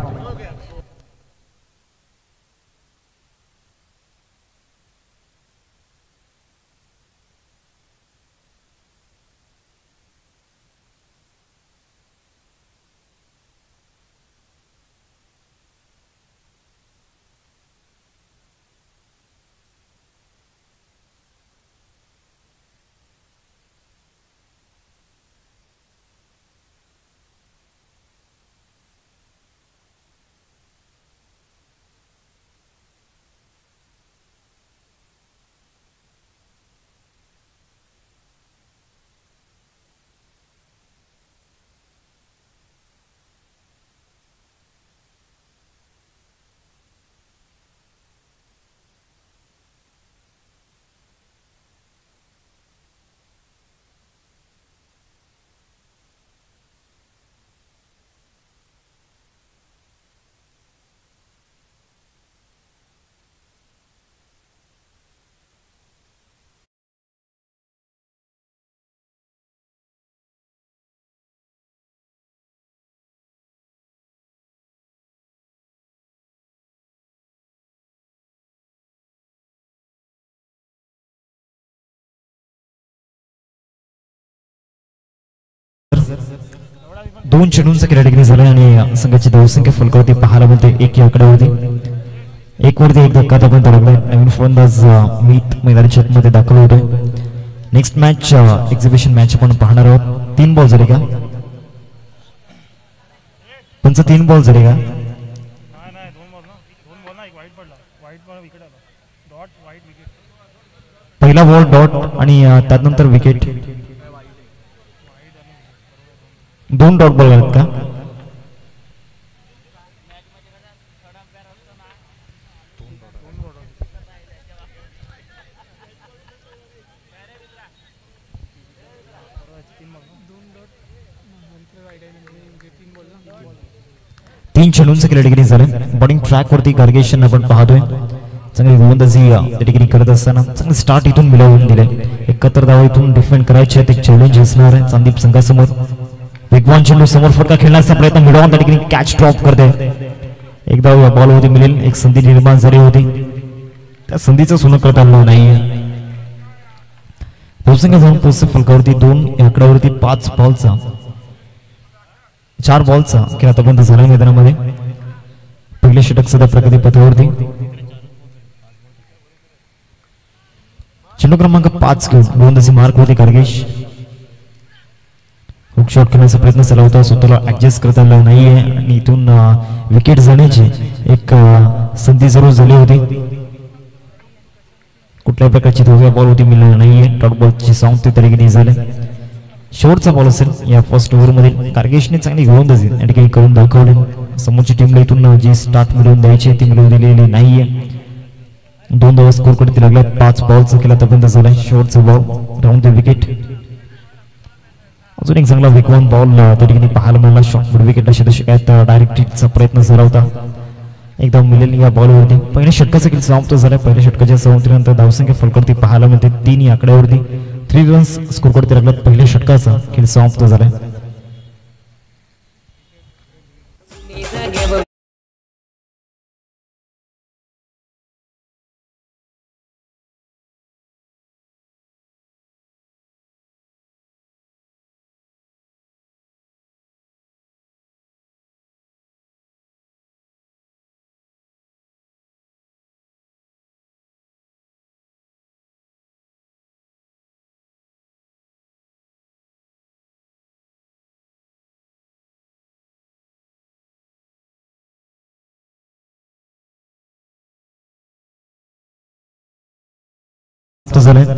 दोन चेंडूंचा क्रीडा झाला आणि संघाची धावसंख्या फलकावरती पाहायला मिळते 1 या आकड्यावरती. 1 वरती 1 धक्का आपण धडकलाय. नवीन फलंदाज मीत मैदानाच्या आतमध्ये दाखल होतोय. नेक्स्ट मॅच एक्झिबिशन मॅच आपण पाहणार आहोत. 3 बॉल झाले का? पंच 3 बॉल झाले का? पहिला बॉल डॉट आणि त्यानंतर विकेट. 2 डॉट बॉल आहेत का? तीन चेंडूंचं क्रीडा झालं. बॉलिंग ट्रॅक वरती गार्गेशन आपण पाहतोय. चांगली गोलंदाजी त्या ठिकाणी करत असताना चांगलं स्टार्ट इथून मिळवून दिले. 71 धावा इथून डिफेंड करायचे आहेत. एक चॅलेंज असणार आहे चांदीप संघासमोर. वेगवान चेंडू समोर फटका खेळण्याचा प्रयत्न मिळवून त्या ठिकाणी कॅच ड्रॉप करते. एकदा बॉल होती मिळेल. एक संधी निर्माण झाली होती. त्या संधीचं सोनं करता आलं नाही. धावसंख्या जाऊन पोहोचते फलकावरती 2 या आकड्यावरती. 4 बॉलचा खेळ आतापर्यंत झाला मैदानामध्ये. पहिले षटक सध्या प्रगती पथावरती. चेंडू क्रमांक 5 घेऊन गोलंदाजी मार्क होती गार्गेश. हुक शॉट करण्याचा प्रयत्न चालू होता. स्वतःला ऍडजस्ट करता आला नाहीये आणि इथून विकेट जाण्याची एक संधी जरूर झाली होती. कुठल्याही प्रकारची धाव बॉल होती मिळाली नाहीये. डॉट बॉलची साऊंड त्या ठिकाणी झाले. शेवटचा बॉल असेल या फर्स्ट ओव्हर मध्ये. गार्गेशने चांगली गोलंदाजी या ठिकाणी करून दाखवली. समोरची टीमला इथून जी स्टार्ट मिळवून द्यायची ती मिळवून दिलेली नाहीये. 2 धावा स्कोर कडे लागल्या. 5 बॉलचा केला आतापर्यंत झालाय. शेवटचा बॉल राऊंड द विकेट. अजून एक चांगला वेगवान बॉल त्या ठिकाणी पाहायला मिळाला. शॉर्ट मिड विकेट अशा दशकात डायरेक्ट हिटचा प्रयत्न झाला होता. एकदम मिळेल या बॉलवरती पहिल्या षटकाचा खेळ समाप्त झाला. पहिल्या षटकाच्या समाप्तीनंतर धावसंख्या फलकरती पाहायला मिळते 3 या आकड्यावरती. 3 रन्स स्कोर करते लागला. पहिल्या षटकाचा खेळ समाप्त झाला.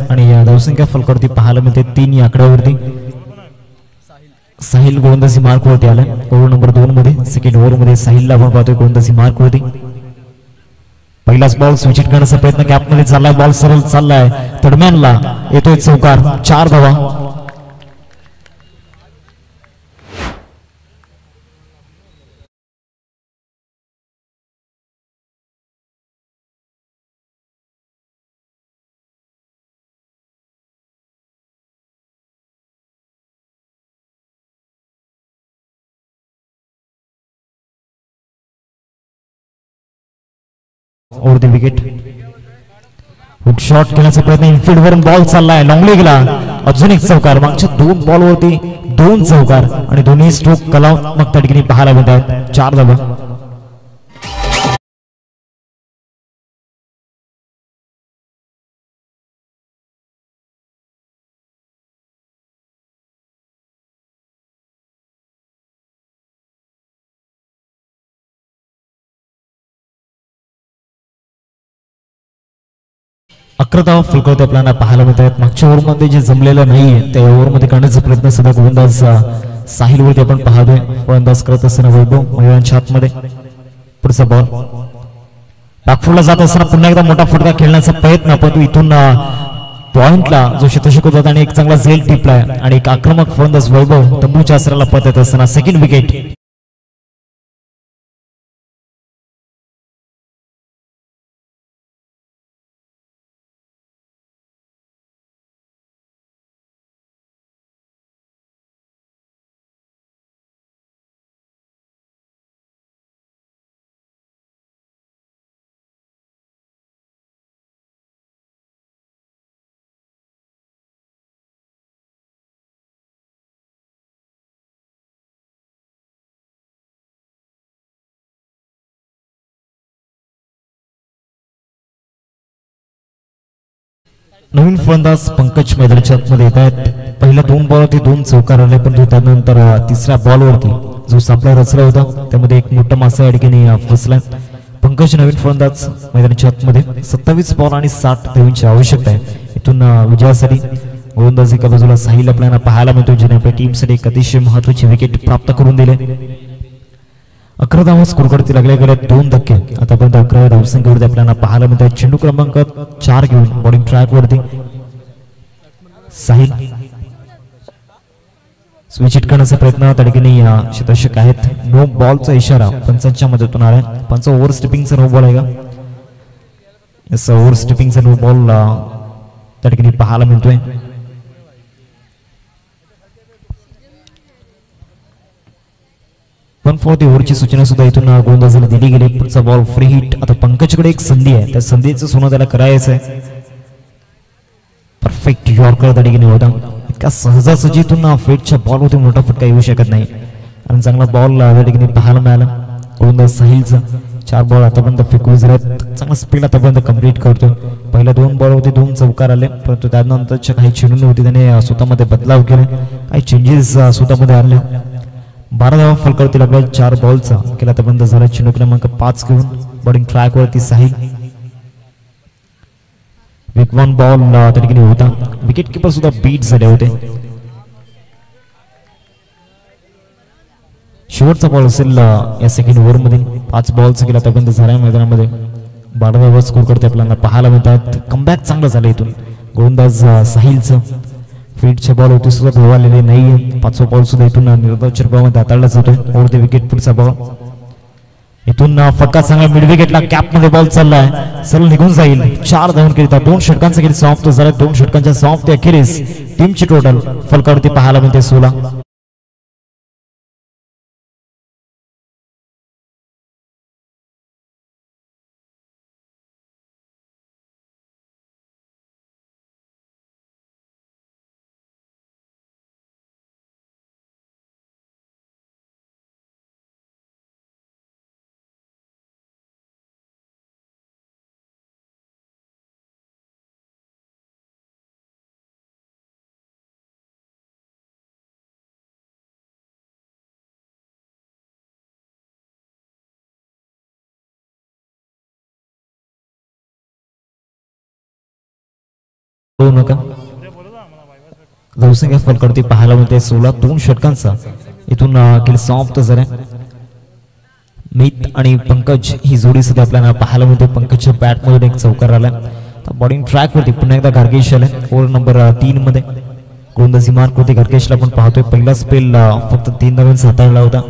आणि या धावसंख्या फलकावरती पाहायला मिळते 3 या आकड्यावरती. साहिल गोलंदाजी मार्कवरती आला ओव्हर नंबर 2 मध्ये. सेकंड ओव्हर मध्ये साहिलला आपण पाहतोय गोलंदाजी मार्कवरती. पहिलाच बॉल स्विच करण्याचा प्रयत्न कॅपमध्ये चाललाय. बॉल सरळ चाललाय तडम्यानला येतोय चौकार. 4 धावा. Over the wicket. Hook shot खेळण्याचा प्रयत्न इनफिल्ड वरून बॉल चाललाय लॉंग लेगला. अजून एक चौकार. मागच्या 2 बॉलवरती 2 चौकार आणि दोन्ही स्ट्रोक कलात्मक तडकीने पाहायला मिळतात. 4 धावा. अकरा धावा फलकावरती आपल्याला पाहायला मिळतात. मागच्या ओव्हरमध्ये जे जमलेलं नाहीये त्या ओव्हरमध्ये करण्याचा प्रयत्न सध्या गोलंदाज साहिलवरती आपण पाहतोय. फलंदाज करत असताना वैभव महिलांच्या हातमध्ये. पुढचा बॉल बॅकफुटला जात असताना पुन्हा एकदा मोठा फटका खेळण्याचा प्रयत्न. पण इथून पॉइंटला जो शतक होतात आणि एक चांगला झेल टिपलाय आणि एक आक्रमक फलंदाज वैभव तंबूच्या आसराला पत येत असताना सेकंड विकेट. नवीन फलंदाज पंकज मैदानाच्या आतमध्ये येत आहेत. पहिल्या 2 बॉलवरती 2 चौकार आले पण त्यानंतर तिसऱ्या बॉलवरती जो सापळा रचला होता त्यामध्ये एक मोठा मासा या ठिकाणी फसला. पंकज नवीन फलंदाज मैदानाच्या आतमध्ये. 27 बॉल आणि 60 धावांची आवश्यकता आहे. इथून विजयासाठी गोलंदाज एका बाजूला साहिल आपल्याला पाहायला मिळतो ज्याने आपल्या टीमसाठी एक अतिशय महत्वाची विकेट प्राप्त करून दिले. 11 धावा स्कोर करती लागले गेले 2 धक्के. आतापर्यंत 11 धावसंख्येवरती आपल्याला पाहायला मिळतात. चेंडू क्रमांक 4 घेऊन बॉलिंग ट्रॅक वरती साहिल. स्विच हिट करण्याचा प्रयत्न त्या ठिकाणी क्षेत्ररक्षक आहेत. नो बॉलचा इशारा पंचांच्या मदतीतून आलाय. पंच ओव्हर स्टिपिंगचा नो बॉल आहे का? यस, ओव्हर स्टिपिंगचा नो बॉल त्या ठिकाणी पाहायला मिळतोय. पण फॉर दी ओव्हरची सूचना सुद्धा इथून गोलंदाजीला दिली गेली. पुढचा बॉल फ्री हिट. आता पंकजकडे एक संधी आहे. त्या संधीचं सोनं त्याला करायचं आहे. परफेक्ट यॉर्कर त्या ठिकाणी होता. इतका सहजासहजी इथून फेटच्या बॉल होते मोठा फटका येऊ शकत नाही आणि चांगला बॉल त्या ठिकाणी पाहायला मिळाला गोलंदाज साहिलचा. 4 बॉल आतापर्यंत फेकून झालेत. चांगला स्पीड आतापर्यंत कंप्लीट करतो. पहिल्या 2 बॉल होते 2 चौकार आले परंतु त्यानंतरच्या काही चेंडू होते त्याने स्वतःमध्ये बदलाव केले. काही चेंजेस स्वतःमध्ये आणले. 12 धावा फलकावरती लागला 4 बॉलचा केला आतापर्यंत झाला. चेंडू क्रमांक 5 घेऊन बॉलिंग ट्रॅक वरती साहिल. विकवन बॉल त्या ठिकाणी होता. विकेट किपर सुद्धा बीट झाले होते. शेवटचा बॉल असेल या सेकंड ओव्हर मध्ये. 5 बॉलचा केला आतापर्यंत झाला मैदानामध्ये. 12 धावा स्कोर करते आपल्याला पाहायला मिळतात. कमबॅक चांगलं झालं इथून गोलंदाज साहिलचं. फील्डच्या बॉल होते सुद्धा धुवालेले नाहीये. 5वा बॉल सुद्धा इथून निर्धाव चिरपामध्ये हाताळला जातोय. Over the wicket. पुढचा बॉल इथून फटका चांगला मिड विकेटला कॅप मध्ये बॉल चाललाय सरळ निघून जाईल 4 धावन करिता 2 षटकांचा खेळ समाप्त झाला 2 षटकांच्या समाप्ती अखेरीस टीमची टोटल फलकावरती पाहायला मिळते 16 नका धावसंख्या फलकावरती पाहायला मिळते 16 2 षटकांचा इथून खेळ समाप्त झालाय मीत आणि पंकज ही जोडी सध्या आपल्याला पाहायला मिळते पंकजच्या बॅट मधून एक चौकार आलाय बॉलिंग ट्रॅक वरती पुन्हा एकदा गार्गेश आलाय ओव्हर नंबर 3 मध्ये गोलंदाजी मार्क वरती गार्गेशला आपण पाहतोय पहिला स्पेल फक्त 3 धावांचा हाताळला होता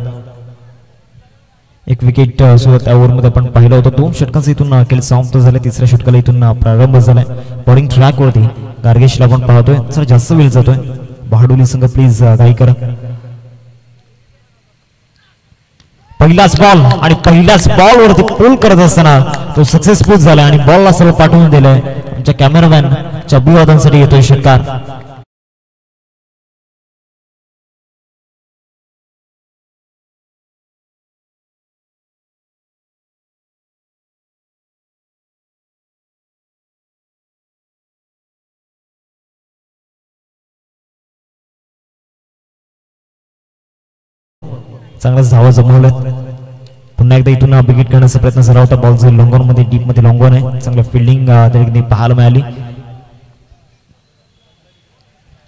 एक विकेट सुरुवात ओव्हर मध्ये आपण पाहिलं होतं 2 षटकांचा इथून खेळ समाप्त झाला तिसऱ्या षटकाला इथून प्रारंभ झालाय बॉलिंग ट्रॅक वरती गार्गेशला आपण पाहतोय जर जास्त वेळ जातोय बहाडोली संघ प्लीज काही करा पहिलाच बॉल आणि पहिल्याच बॉल वरती पुल करत असताना तो सक्सेसफुल झाला आणि बॉलला सर्व पाठवून दिलंय आमच्या कॅमेरामॅनच्या अभिवादनासाठी येतोय षटकार चांगला धावा जमवलाय पुन्हा एकदा इथून विकेट करण्याचा प्रयत्न झाला होता बॉल जो लॉंगॉन मध्ये डीप मध्ये लॉंगॉन आहे चांगलं फिल्डिंग त्यांनी पाहायला मिळाली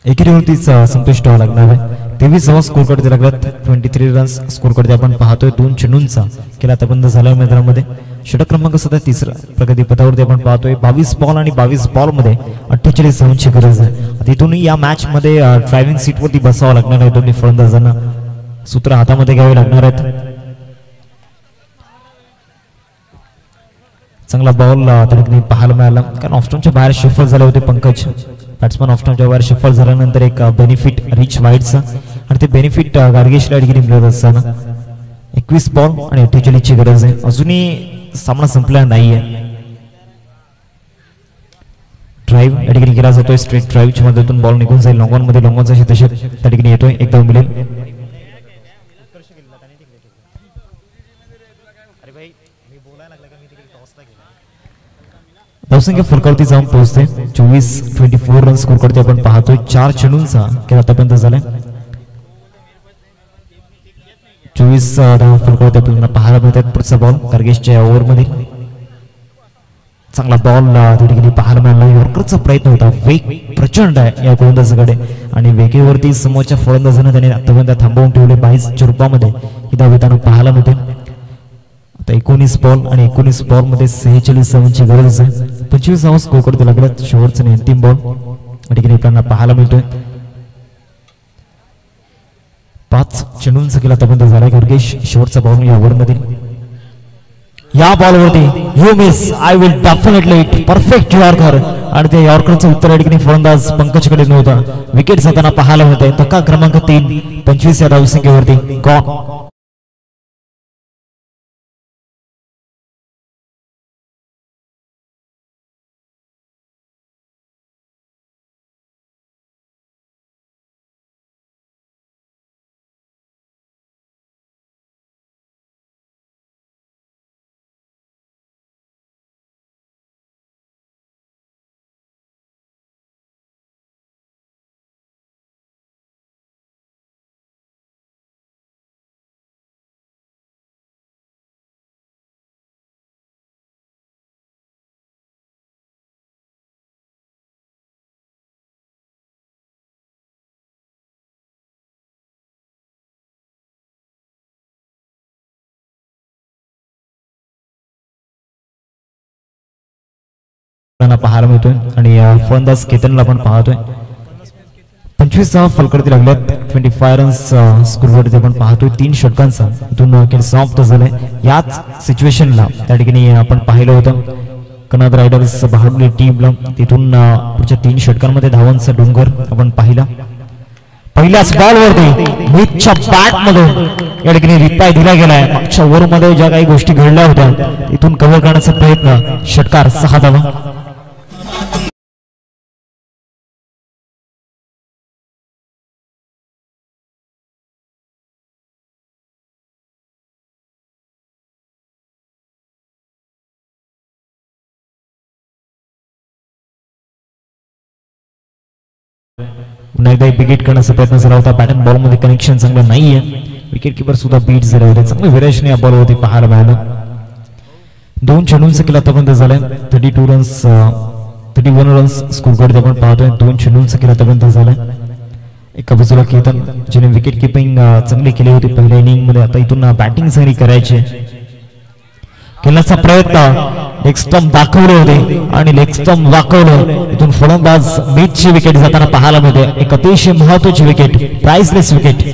एकेरीवरतीच संतुष्ट व्हावं लागणार आहे 23 स्कोर कडे लागलात 23 रन्स स्कोर कडे आपण पाहतोय 2 चेंडूंचा केला आतापर्यंत झालाय मैदानामध्ये षटक क्रमांक सध्या तिसरा प्रगती पथावरती आपण पाहतोय 22 बॉल आणि 22 बॉल मध्ये 48 धावांची गरज आहे तिथून या मॅच मध्ये ड्रायव्हिंग सीट वरती बसावं लागणार आहे दोन्ही फलंदाजांना सूत्र हातामध्ये घ्यावे लागणार आहेत चांगला बॉल तडकनी पाहायला मिळाला कारण ऑफस्टॉनच्या बाहेर शिफल झाले होते पंकज बॅट्समन ऑफस्टॉनच्या बाहेर शिफल झाल्यानंतर एक बेनिफिट रिच वाईडचा आणि ते बेनिफिट गार्गेशला अडकीने मिळत असताना 21 बॉल आणि 48 ची गरज आहे अजूनही सामना संपला नाहीये ड्राईव्ह या ठिकाणी केला जातोय स्ट्रेट ड्राईव्हच्या मदतीतून बॉल निघून जाईल लॉंगॉन मध्ये लॉंगॉनचा क्षेत्रक्षक त्या ठिकाणी येतोय एकदम मिळेल धावसंख्या फलकावरती जाऊन पोहोचते 24 रन स्कोर करते आपण पाहतोय 4 चेंडूंचा खेळ आतापर्यंत झालाय 24 धाव फलकावरती आपल्याला पाहायला मिळतात पुढचा बॉल गार्गेशच्या ओव्हर मध्ये चांगला बॉल त्या ठिकाणी पाहायला मिळाला यॉर्करचा प्रयत्न होता वेग प्रचंड आहे या गोलंदाजाकडे आणि वेगेवरती समोरच्या फलंदाजाने त्याने आतापर्यंत थांबवून ठेवले 22 रूपामध्ये ही धाव येताना पाहायला मिळते आता 19 बॉल आणि 19 बॉल मध्ये 46 धावांची गरज आहे 25 धावा स्कोर करते लागल्यात शेवटचा आणि अंतिम बॉल या ठिकाणी आपल्याला पाहायला मिळतोय 5 चेंडूंचा केला आतापर्यंत झालाय गार्गेश शेवटचा बॉल या ओव्हर मधील या बॉलवरती you miss I will definitely hit perfect yorker आणि त्या यॉर्करचं उत्तर या ठिकाणी फलंदाज पंकजकडे नव्हतं विकेट जाताना पाहायला मिळतंय धक्का क्रमांक 3 25 या धावसंख्येवरती गॉन पाहायला मिळतोय आणि फलंदाज केतनला आपण पाहतोय 25 फलकडती लागल्यात. 25 रन्स स्कोरवरती आपण पाहतोय 3 षटकांचा इथून खेळ समाप्त झालाय. याच सिच्युएशनला त्या ठिकाणी आपण पाहिलं होतं कन्नड रायडर्स बहाडुली टीमला तिथून पुढच्या 3 षटकांमध्ये धावांचा डोंगर आपण पाहिला. पहिल्याच बॉलवरती मिथच्या बॅटमधून या ठिकाणी रिप्लाय दिला गेलाय. मागच्या ओव्हरमध्ये ज्या काही गोष्टी घडल्या होत्या इथून कव्हर करण्याचा प्रयत्न. षटकार 6 धावा. पुन्हा एकदा विकेट करण्याचा प्रयत्न झाला होता. पॅटर्न बॉल मध्ये कनेक्शन चांगलं नाहीये. विकेट किपर सुद्धा बीट झाले होते. चांगले व्हेरिएशन या बॉल होते पाहायला मिळालं. 2 चेंडूंचा केला आतापर्यंत झालाय. 31 रन्स स्कोर करत आपण पाहतोय. 2 चेंडूंचा केला आतापर्यंत झालाय. एका बाजूला केतन जिने विकेट किपिंग चांगली केली होती पहिल्या इनिंग मध्ये. आता इथून बॅटिंग चांगली करायची खेळण्याचा प्रयत्न. लेग स्टंप दाखवले होते आणि लेग स्टंप दाखवलं. इथून फलंदाज मीटची विकेट जाताना पाहायला मिळते. एक अतिशय महत्वाची विकेट, प्राइसलेस विकेट.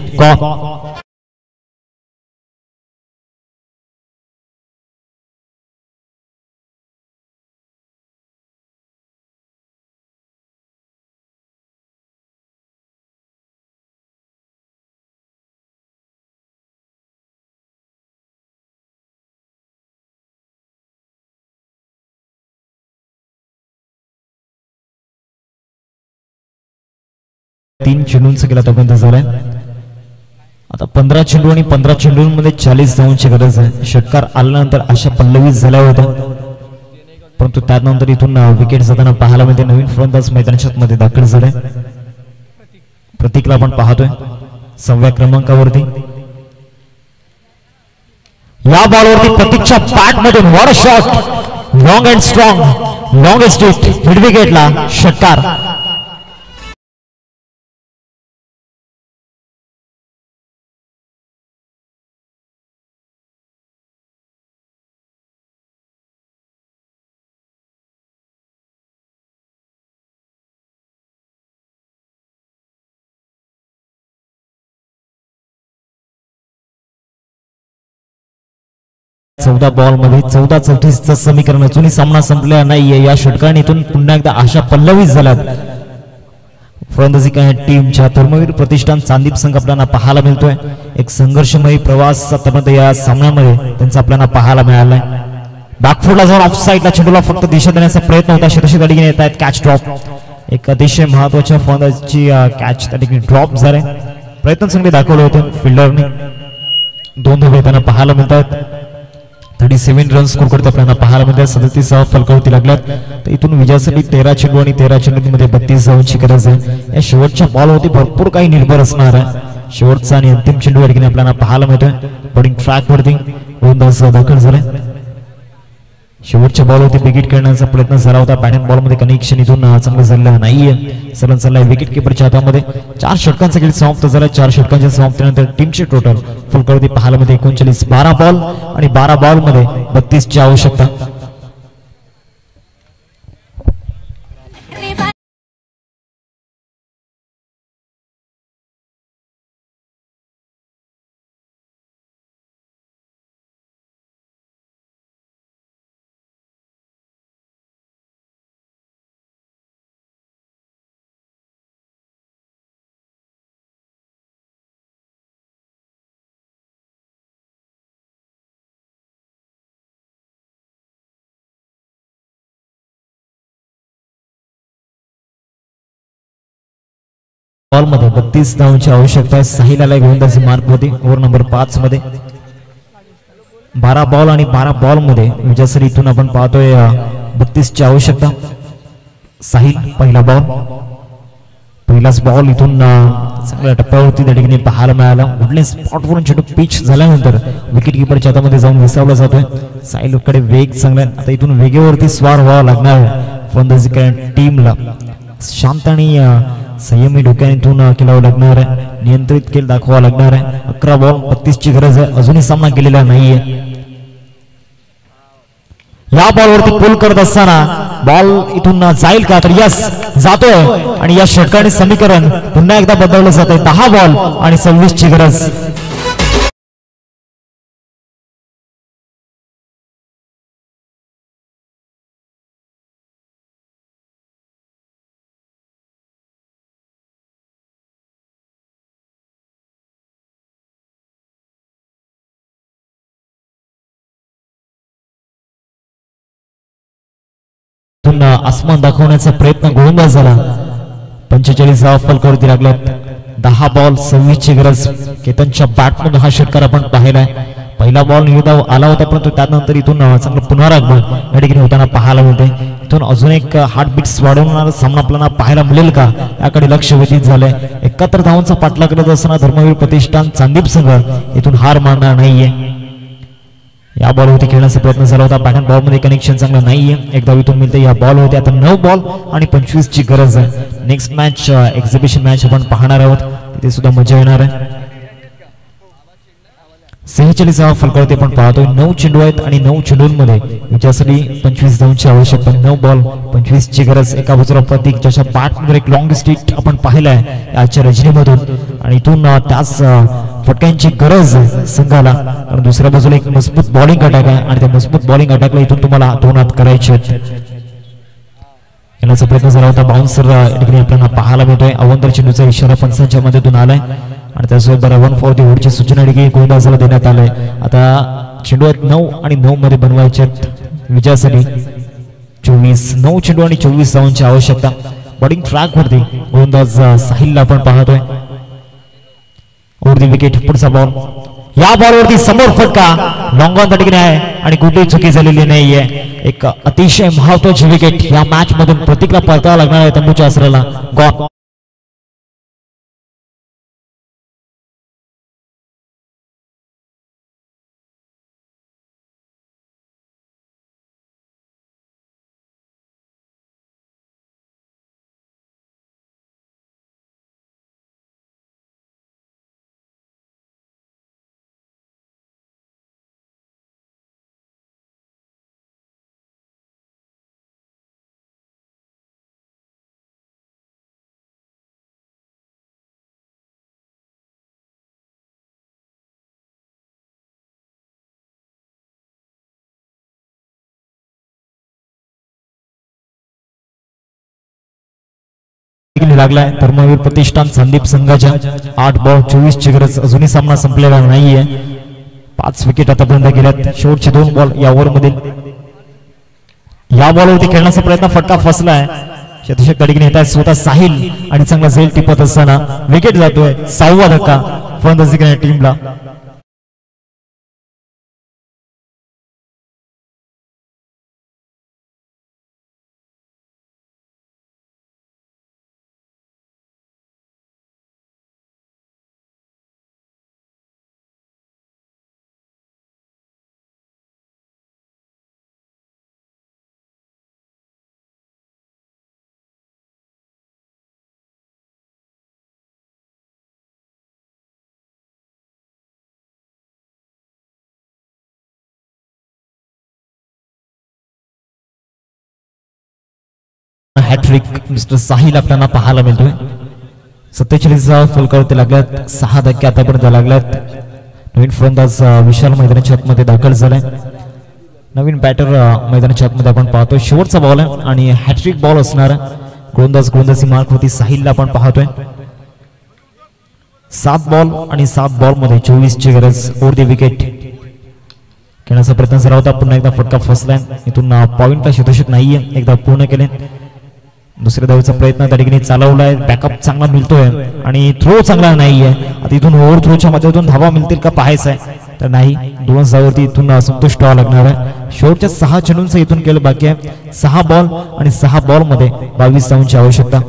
तीन चेंडूंचा केला आतापर्यंत झालाय. आता 15 चेंडू आणि 15 चेंडूंमध्ये 40 धावांची गरज आहे. षटकार आल्यानंतर अशा पल्लवी झाल्या होत्या परंतु त्यानंतर इथून विकेट जाताना पाहायला मिळते. नवीन फलंदाज मैदानाच्या मध्ये दाखल झाले. प्रतीकला आपण पाहतोय 6व्या क्रमांकावरती. या बॉलवरती प्रतीकच्या बॅट मधून वर shot, long and strong, longest hit mid विकेटला. षटकार. चौदा बॉल मध्ये 14-34 समीकरण. अजूनही सामना संपलेला नाहीये. या षटकांतून पुन्हा एकदा आशा पल्लवी झाल्यात फलंदाजी काय टीमच्या. धर्मवीर प्रतिष्ठान चांदीप संघ आपल्याला पाहायला मिळतोय. एक संघर्षमयी प्रवास आतापर्यंत या सामन्यामध्ये त्यांचा आपल्याला पाहायला मिळालाय. बॅकफुटला जाऊन ऑफ साईडला चेंडूला फक्त दिशा देण्याचा प्रयत्न होता. षटशी त्या ठिकाणी येत आहेत. Catch drop. एक अतिशय महत्वाच्या फलंदाजीची कॅच त्या ठिकाणी ड्रॉप झाले. प्रयत्न चांगले दाखवले होते फिल्डरने. 2 धावा येताना पाहायला मिळतात. 37 रन स्कोर करत आपल्याला पाहायला मिळतात. 37 फलकावरती लागल्यात. तर इथून विजयासाठी 13 चेंडू आणि 13 चेंडूंमध्ये 32 धावांची गरज आहे. या शेवटच्या बॉलवरती भरपूर काही निर्भर असणार आहे. शेवटचा आणि अंतिम चेंडू या ठिकाणी आपल्याला पाहायला मिळतोय. बॉलिंग ट्रॅक वरती 2 धावा दाखल झाले. शेवटच्या बॉलवरती विकेट करण्याचा प्रयत्न झाला होता. पॅटर्न बॉलमध्ये कनेक्शन इथून चांगलं झालेलं नाहीये. सरळ चाललाय विकेट किपरच्या हातामध्ये. 4 षटकांचा खेळ समाप्त झाला. 4 षटकांच्या समाप्तीनंतर टीमचे टोटल फुलकवरती पाहायला मध्ये 39. 12 बॉल आणि 12 बॉल मध्ये 32 ची आवश्यकता. बॉल मध्ये 32 धावांची आवश्यकता आहे. साहिल आलाय गोलंदाजी मार्क मध्ये ओव्हर नंबर 5 मध्ये. 12 बॉल आणि 12 बॉल मध्ये विजयासाठी इथून आपण पाहतोय 32 ची आवश्यकता. साहिल पहिला बॉल. पहिलाच बॉल इथून चांगल्या टप्प्यावरती त्या ठिकाणी पाहायला मिळाला. वुडलँड स्पॉटवरून चेंडू पिच झाल्यानंतर विकेट किपरच्या हातामध्ये जाऊन विसावला जातोय. साहिलकडे वेग चांगला. आता इथून वेगेवरती स्वार व्हावा लागणार आहे फलंदाजी करणाऱ्या टीमला. शांत आणि संयमी डोक्यातून केलावं लागणार आहे. नियंत्रित खेळ दाखवावा लागणार आहे. 11 बॉल 32 ची गरज आहे. अजूनही सामना केलेला नाहीये. या बॉलवरती पुल करत असताना बॉल इथून जाईल का, तर यस जातोय आणि या षटकाने समीकरण पुन्हा एकदा बदललं जात आहे. 10 बॉल आणि 26 ची गरज. आसमान दाखवण्याचा प्रयत्न गोलंदाज झाला. 45 फलकावरती लागल्यात. 10 बॉल 26 ची गरज. केतनच्या बॅटमधून हा षटकार आपण पाहिलाय. पहिला बॉल निर्धाव आला होता, परंतु त्यानंतर इथून चांगलं पुनरागमन या ठिकाणी होताना पाहायला मिळते. इथून अजून एक हार्टबीट्स वाढवणारा सामना आपल्याला पाहायला मिळेल का, याकडे लक्ष वेधित झालंय. 71 धावांचा पाठलाग करत असताना धर्मवीर प्रतिष्ठान चांदीप संघ इथून हार मानणार नाहीये. या बॉलवरती खेळण्याचा प्रयत्न झाला होता. बॅट अँड बॉल मध्ये कनेक्शन चांगलं नाहीये. एकदा इथून मिळते. या बॉल होते. आता 9 बॉल आणि 25 ची गरज आहे. नेक्स्ट मॅच एक्झिबिशन मॅच आपण पाहणार आहोत. तिथे सुद्धा मजा येणार आहे. 46 फलकावरती आपण पाहतोय. 9 चेंडू आहेत आणि 9 चेंडूंमध्ये विजयासाठी 25 धावांची आवश्यकता. 9 बॉल 25 ची गरज. एका बाजूला प्रतीक ज्याच्या बॅटमध्ये एक लॉंग स्टिक आपण पाहिलाय आजच्या रजनीमधून, आणि इथून त्याच फटक्यांची गरज संघाला. कारण दुसऱ्या बाजूला एक मजबूत बॉलिंग अटॅक आहे आणि त्या मजबूत बॉलिंग अटॅकला इथून तुम्हाला 2 हात करायचे आहेत. येण्याचा प्रयत्न झाला होता. बाउन्सर आपल्याला पाहायला मिळतोय. अवंतर चेंडूचा इशारा पंचांच्या मध्येतून आलाय आणि त्यासोबत रन फॉर दी ओव्हरची सूचना गोलंदाजाला देण्यात आलंय. आता चेंडू आहेत 9 आणि 9 मध्ये बनवायचे विजयासाठी. 9 चेंडू आणि 24 धावांची आवश्यकता. बॉलिंग ट्रॅक वरती गोलंदाज साहिलला आपण पाहतोय. ओव्हर दी विकेट. पुढचा बॉल. या बॉलवरती समोर फटका लॉंग ऑन द ठिकाणी आहे आणि कुठेही चुकी झालेली नाहीये. एक अतिशय महत्वाची विकेट या मॅच मधून प्रतीकला परतावा लागणार आहे. तंबूच्या आसराला गॉन. लागलाय. धर्मवीर प्रतिष्ठान संदीप संघाच्या 8 बॉल 24 ची गरज. अजूनही सामना संपलेला नाहीये. 5 विकेट आतापर्यंत गेल्यात. शेवटचे 2 बॉल या ओव्हर मधील. या बॉलवरती खेळण्याचा प्रयत्न फटका फसलाय. शतशक तडीने येत आहे स्वतः साहिल आणि चांगला झेल टिपत असताना विकेट जातोय. 6वा धक्का फलंदाजी टीमला. हॅट्रिक मिस्टर साहिल आपल्याला पाहायला मिळतोय. 47 फलकावरती लागल्यात. 6 धक्के आतापर्यंत लागल्यात. नवीन फलंदाज विशाल मैदानाच्या आतमध्ये दाखल झालाय. नवीन बॅटर मैदानाच्या आतमध्ये आपण पाहतोय. शेवटचा बॉल आहे आणि हॅट्रिक बॉल असणार. गोलंदाजी मार्क होती साहिलला आपण पाहतोय. 7 बॉल आणि 7 बॉल मध्ये 24 ची गरज. ओव्हर दी विकेट. खेळण्याचा प्रयत्न झाला होता. पुन्हा एकदा फटका फसलाय. इथून पॉइंटला शतशक नाहीये. एकदा पूर्ण केले. दुसऱ्या धावेचा प्रयत्न त्या ठिकाणी चालवलाय. बॅकअप चांगला मिळतोय आणि थ्रो चांगला नाहीये. आता इथून ओव्हर थ्रोच्या माध्यमातून धावा मिळतील का पाहायचं आहे. तर नाही, 2 धावावरती इथून संतुष्ट व्हावं लागणार आहे. शेवटच्या 6 चेंडूंचं इथून केलं बाकी आहे. 6 बॉल आणि 6 बॉल मध्ये 22 धावांची आवश्यकता.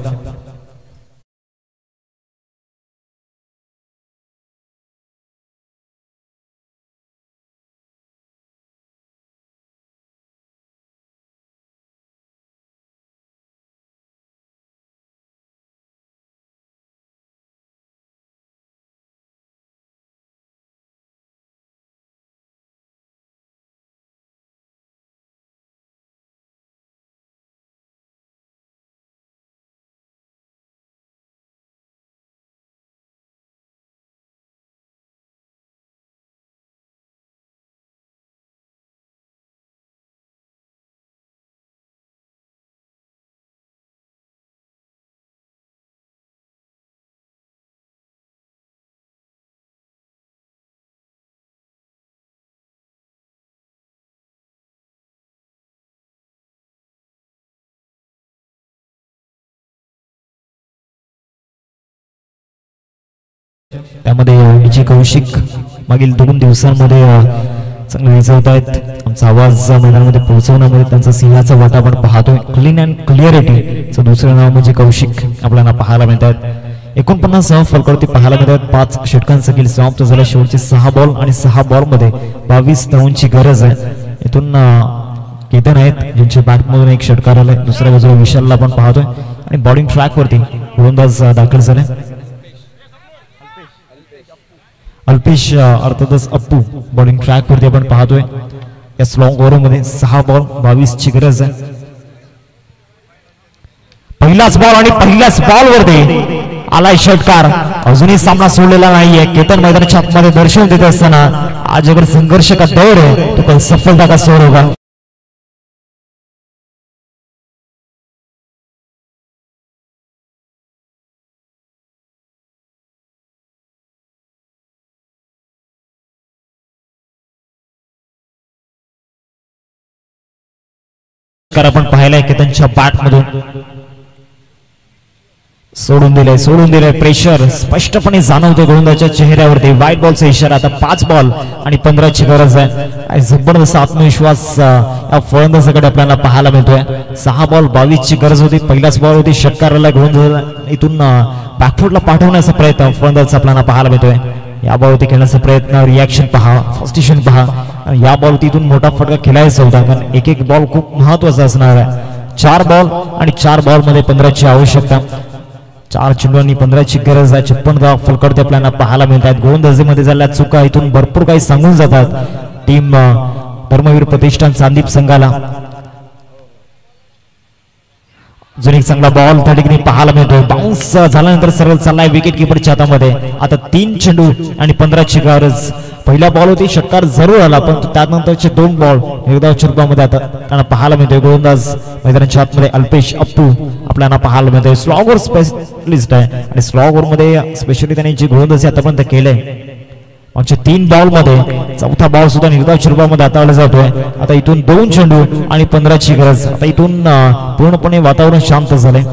त्यामध्ये विजय कौशिक मागील 2 दिवसांमध्ये चांगले विजवत आहेत. आमचा आवाज मैदानामध्ये पोहोचवण्यामध्ये त्यांचा सिंहाचा वाटा आपण पाहतोय. क्लीन अँड क्लिअरिटीचं दुसरं नाव म्हणजे कौशिक आपल्याला पाहायला मिळतात. 49 फलकावरती पाहायला मिळतात. 5 षटकांचा खेळ समाप्त झाला. शेवटचे 6 बॉल आणि 6 बॉलमध्ये 22 धावांची गरज आहे. इथून केतन आहेत ज्यांच्या बॅटमधून एक षटकार आलाय. दुसऱ्या बाजूला विशालला आपण पाहतोय आणि बॉलिंग ट्रॅकवरती गोलंदाज दाखल झाले. अल्पेश अर्थातच अप्पू बॉलिंग ट्रॅकवरती आपण पाहतोय. या स्लॉंग ओव्हरमध्ये 6 बॉल 22 ची गरज आहे. पहिलाच बॉल आणि पहिल्याच बॉलवरती आलाय षटकार. अजूनही सामना सोडलेला नाहीये. केतन मैदानाच्या आतमध्ये दर्शन देत असताना आज अगर संघर्ष का दौर है तो कल सफलता का सोर होगा. आपण पाहिलाय केतनच्या बॅट मधून सोडून दिले प्रेशर स्पष्टपणे जाणवते गोलंदाजाच्या चेहऱ्यावरती. वाईट बॉलचा इशारा. आता 5 बॉल आणि 15 ची गरज आहे. जबरदस्त आत्मविश्वास या फलंदाजाकडे आपल्याला पाहायला मिळतोय. 6 बॉल 22 ची गरज होती. पहिलाच बॉल होती. षटकाराला गोलंदाज इथून बॅकफुटला पाठवण्याचा प्रयत्न फलंदाज आपल्याला पाहायला मिळतोय. या बॉलवरती खेळण्याचा प्रयत्न. रिॲक्शन पहा, फर्स्टेशन पहा. या बॉलवरती इथून मोठा फटका खेळायचा होता कारण एक बॉल खूप महत्वाचा असणार आहे. 4 बॉल आणि 4 बॉल मध्ये 15 ची आवश्यकता. 4 चेंडूंनी 15 ची गरज आहे. 56 धावा फलकडते आपल्याला पाहायला मिळतात. गोलंदाजीमध्ये झाल्या चुका इथून भरपूर काही सांगून जातात टीम धर्मवीर प्रतिष्ठान चांदीप संघाला. अजून एक चांगला बॉल त्या ठिकाणी पाहायला मिळतो. बाउन्स झाल्यानंतर सरळ चाललाय विकेट किपरच्या हातामध्ये. आता 3 चेंडू आणि 15 ची गरज. पहिला बॉल होती षटकार जरूर आला पण त्यानंतरचे 2 बॉल एकदा चुरपामध्ये आता त्यांना पाहायला मिळतोय. गोलंदाज मैदानाच्या आतमध्ये अल्पेश अप्पू आपल्याला पाहायला मिळतोय. स्लॉगर स्पेशलिस्ट आहे आणि स्लॉगर मध्ये स्पेशली त्यांनी जी गोलंदाजी आतापर्यंत केलंय मागच्या 3 बॉल मध्ये 4था बॉल सुद्धा निर्धाव चुरपामध्ये हाताळला जातोय. आता इथून 2 चेंडू आणि 15 ची गरज. आता इथून पूर्णपणे वातावरण शांत झालंय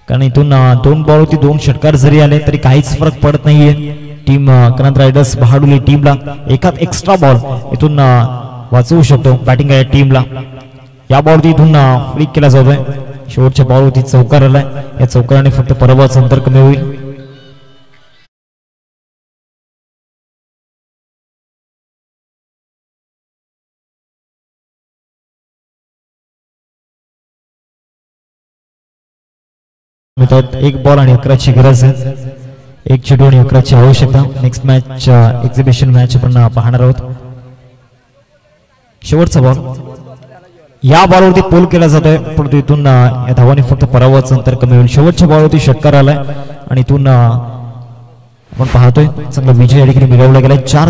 कारण इथून 2 बॉल होती 2 षटकार जरी आले तरी काहीच फरक पडत नाहीये. टीम क्रांत रायडर्स बहाडुली टीमला एकात एक्स्ट्रा बॉल इथून वाचवू शकतो बॅटिंग टीमला. या बॉलवरती इथून फ्लिक केला जातोय. शेवटच्या बॉलवरती चौकार आलाय. या चौकाराने फक्त पराभवाचं अंतर कमी होईल. एक बॉल आणि 11 ची गरज आहे. 1 चेंडू आणि 11 ची आवश्यकता. नेक्स्ट मॅच एक्झिबिशन मॅच आपण पाहणार आहोत. शेवटचा बॉल. या बॉलवरती पोल केला जातोय परंतु इथून या धावाने फक्त पराभवाचं अंतर कमी होईल. शेवटच्या बॉलवरती षटकार आलाय आणि इथून आपण पाहतोय चांगला विजय या ठिकाणी मिळवला गेलाय. 4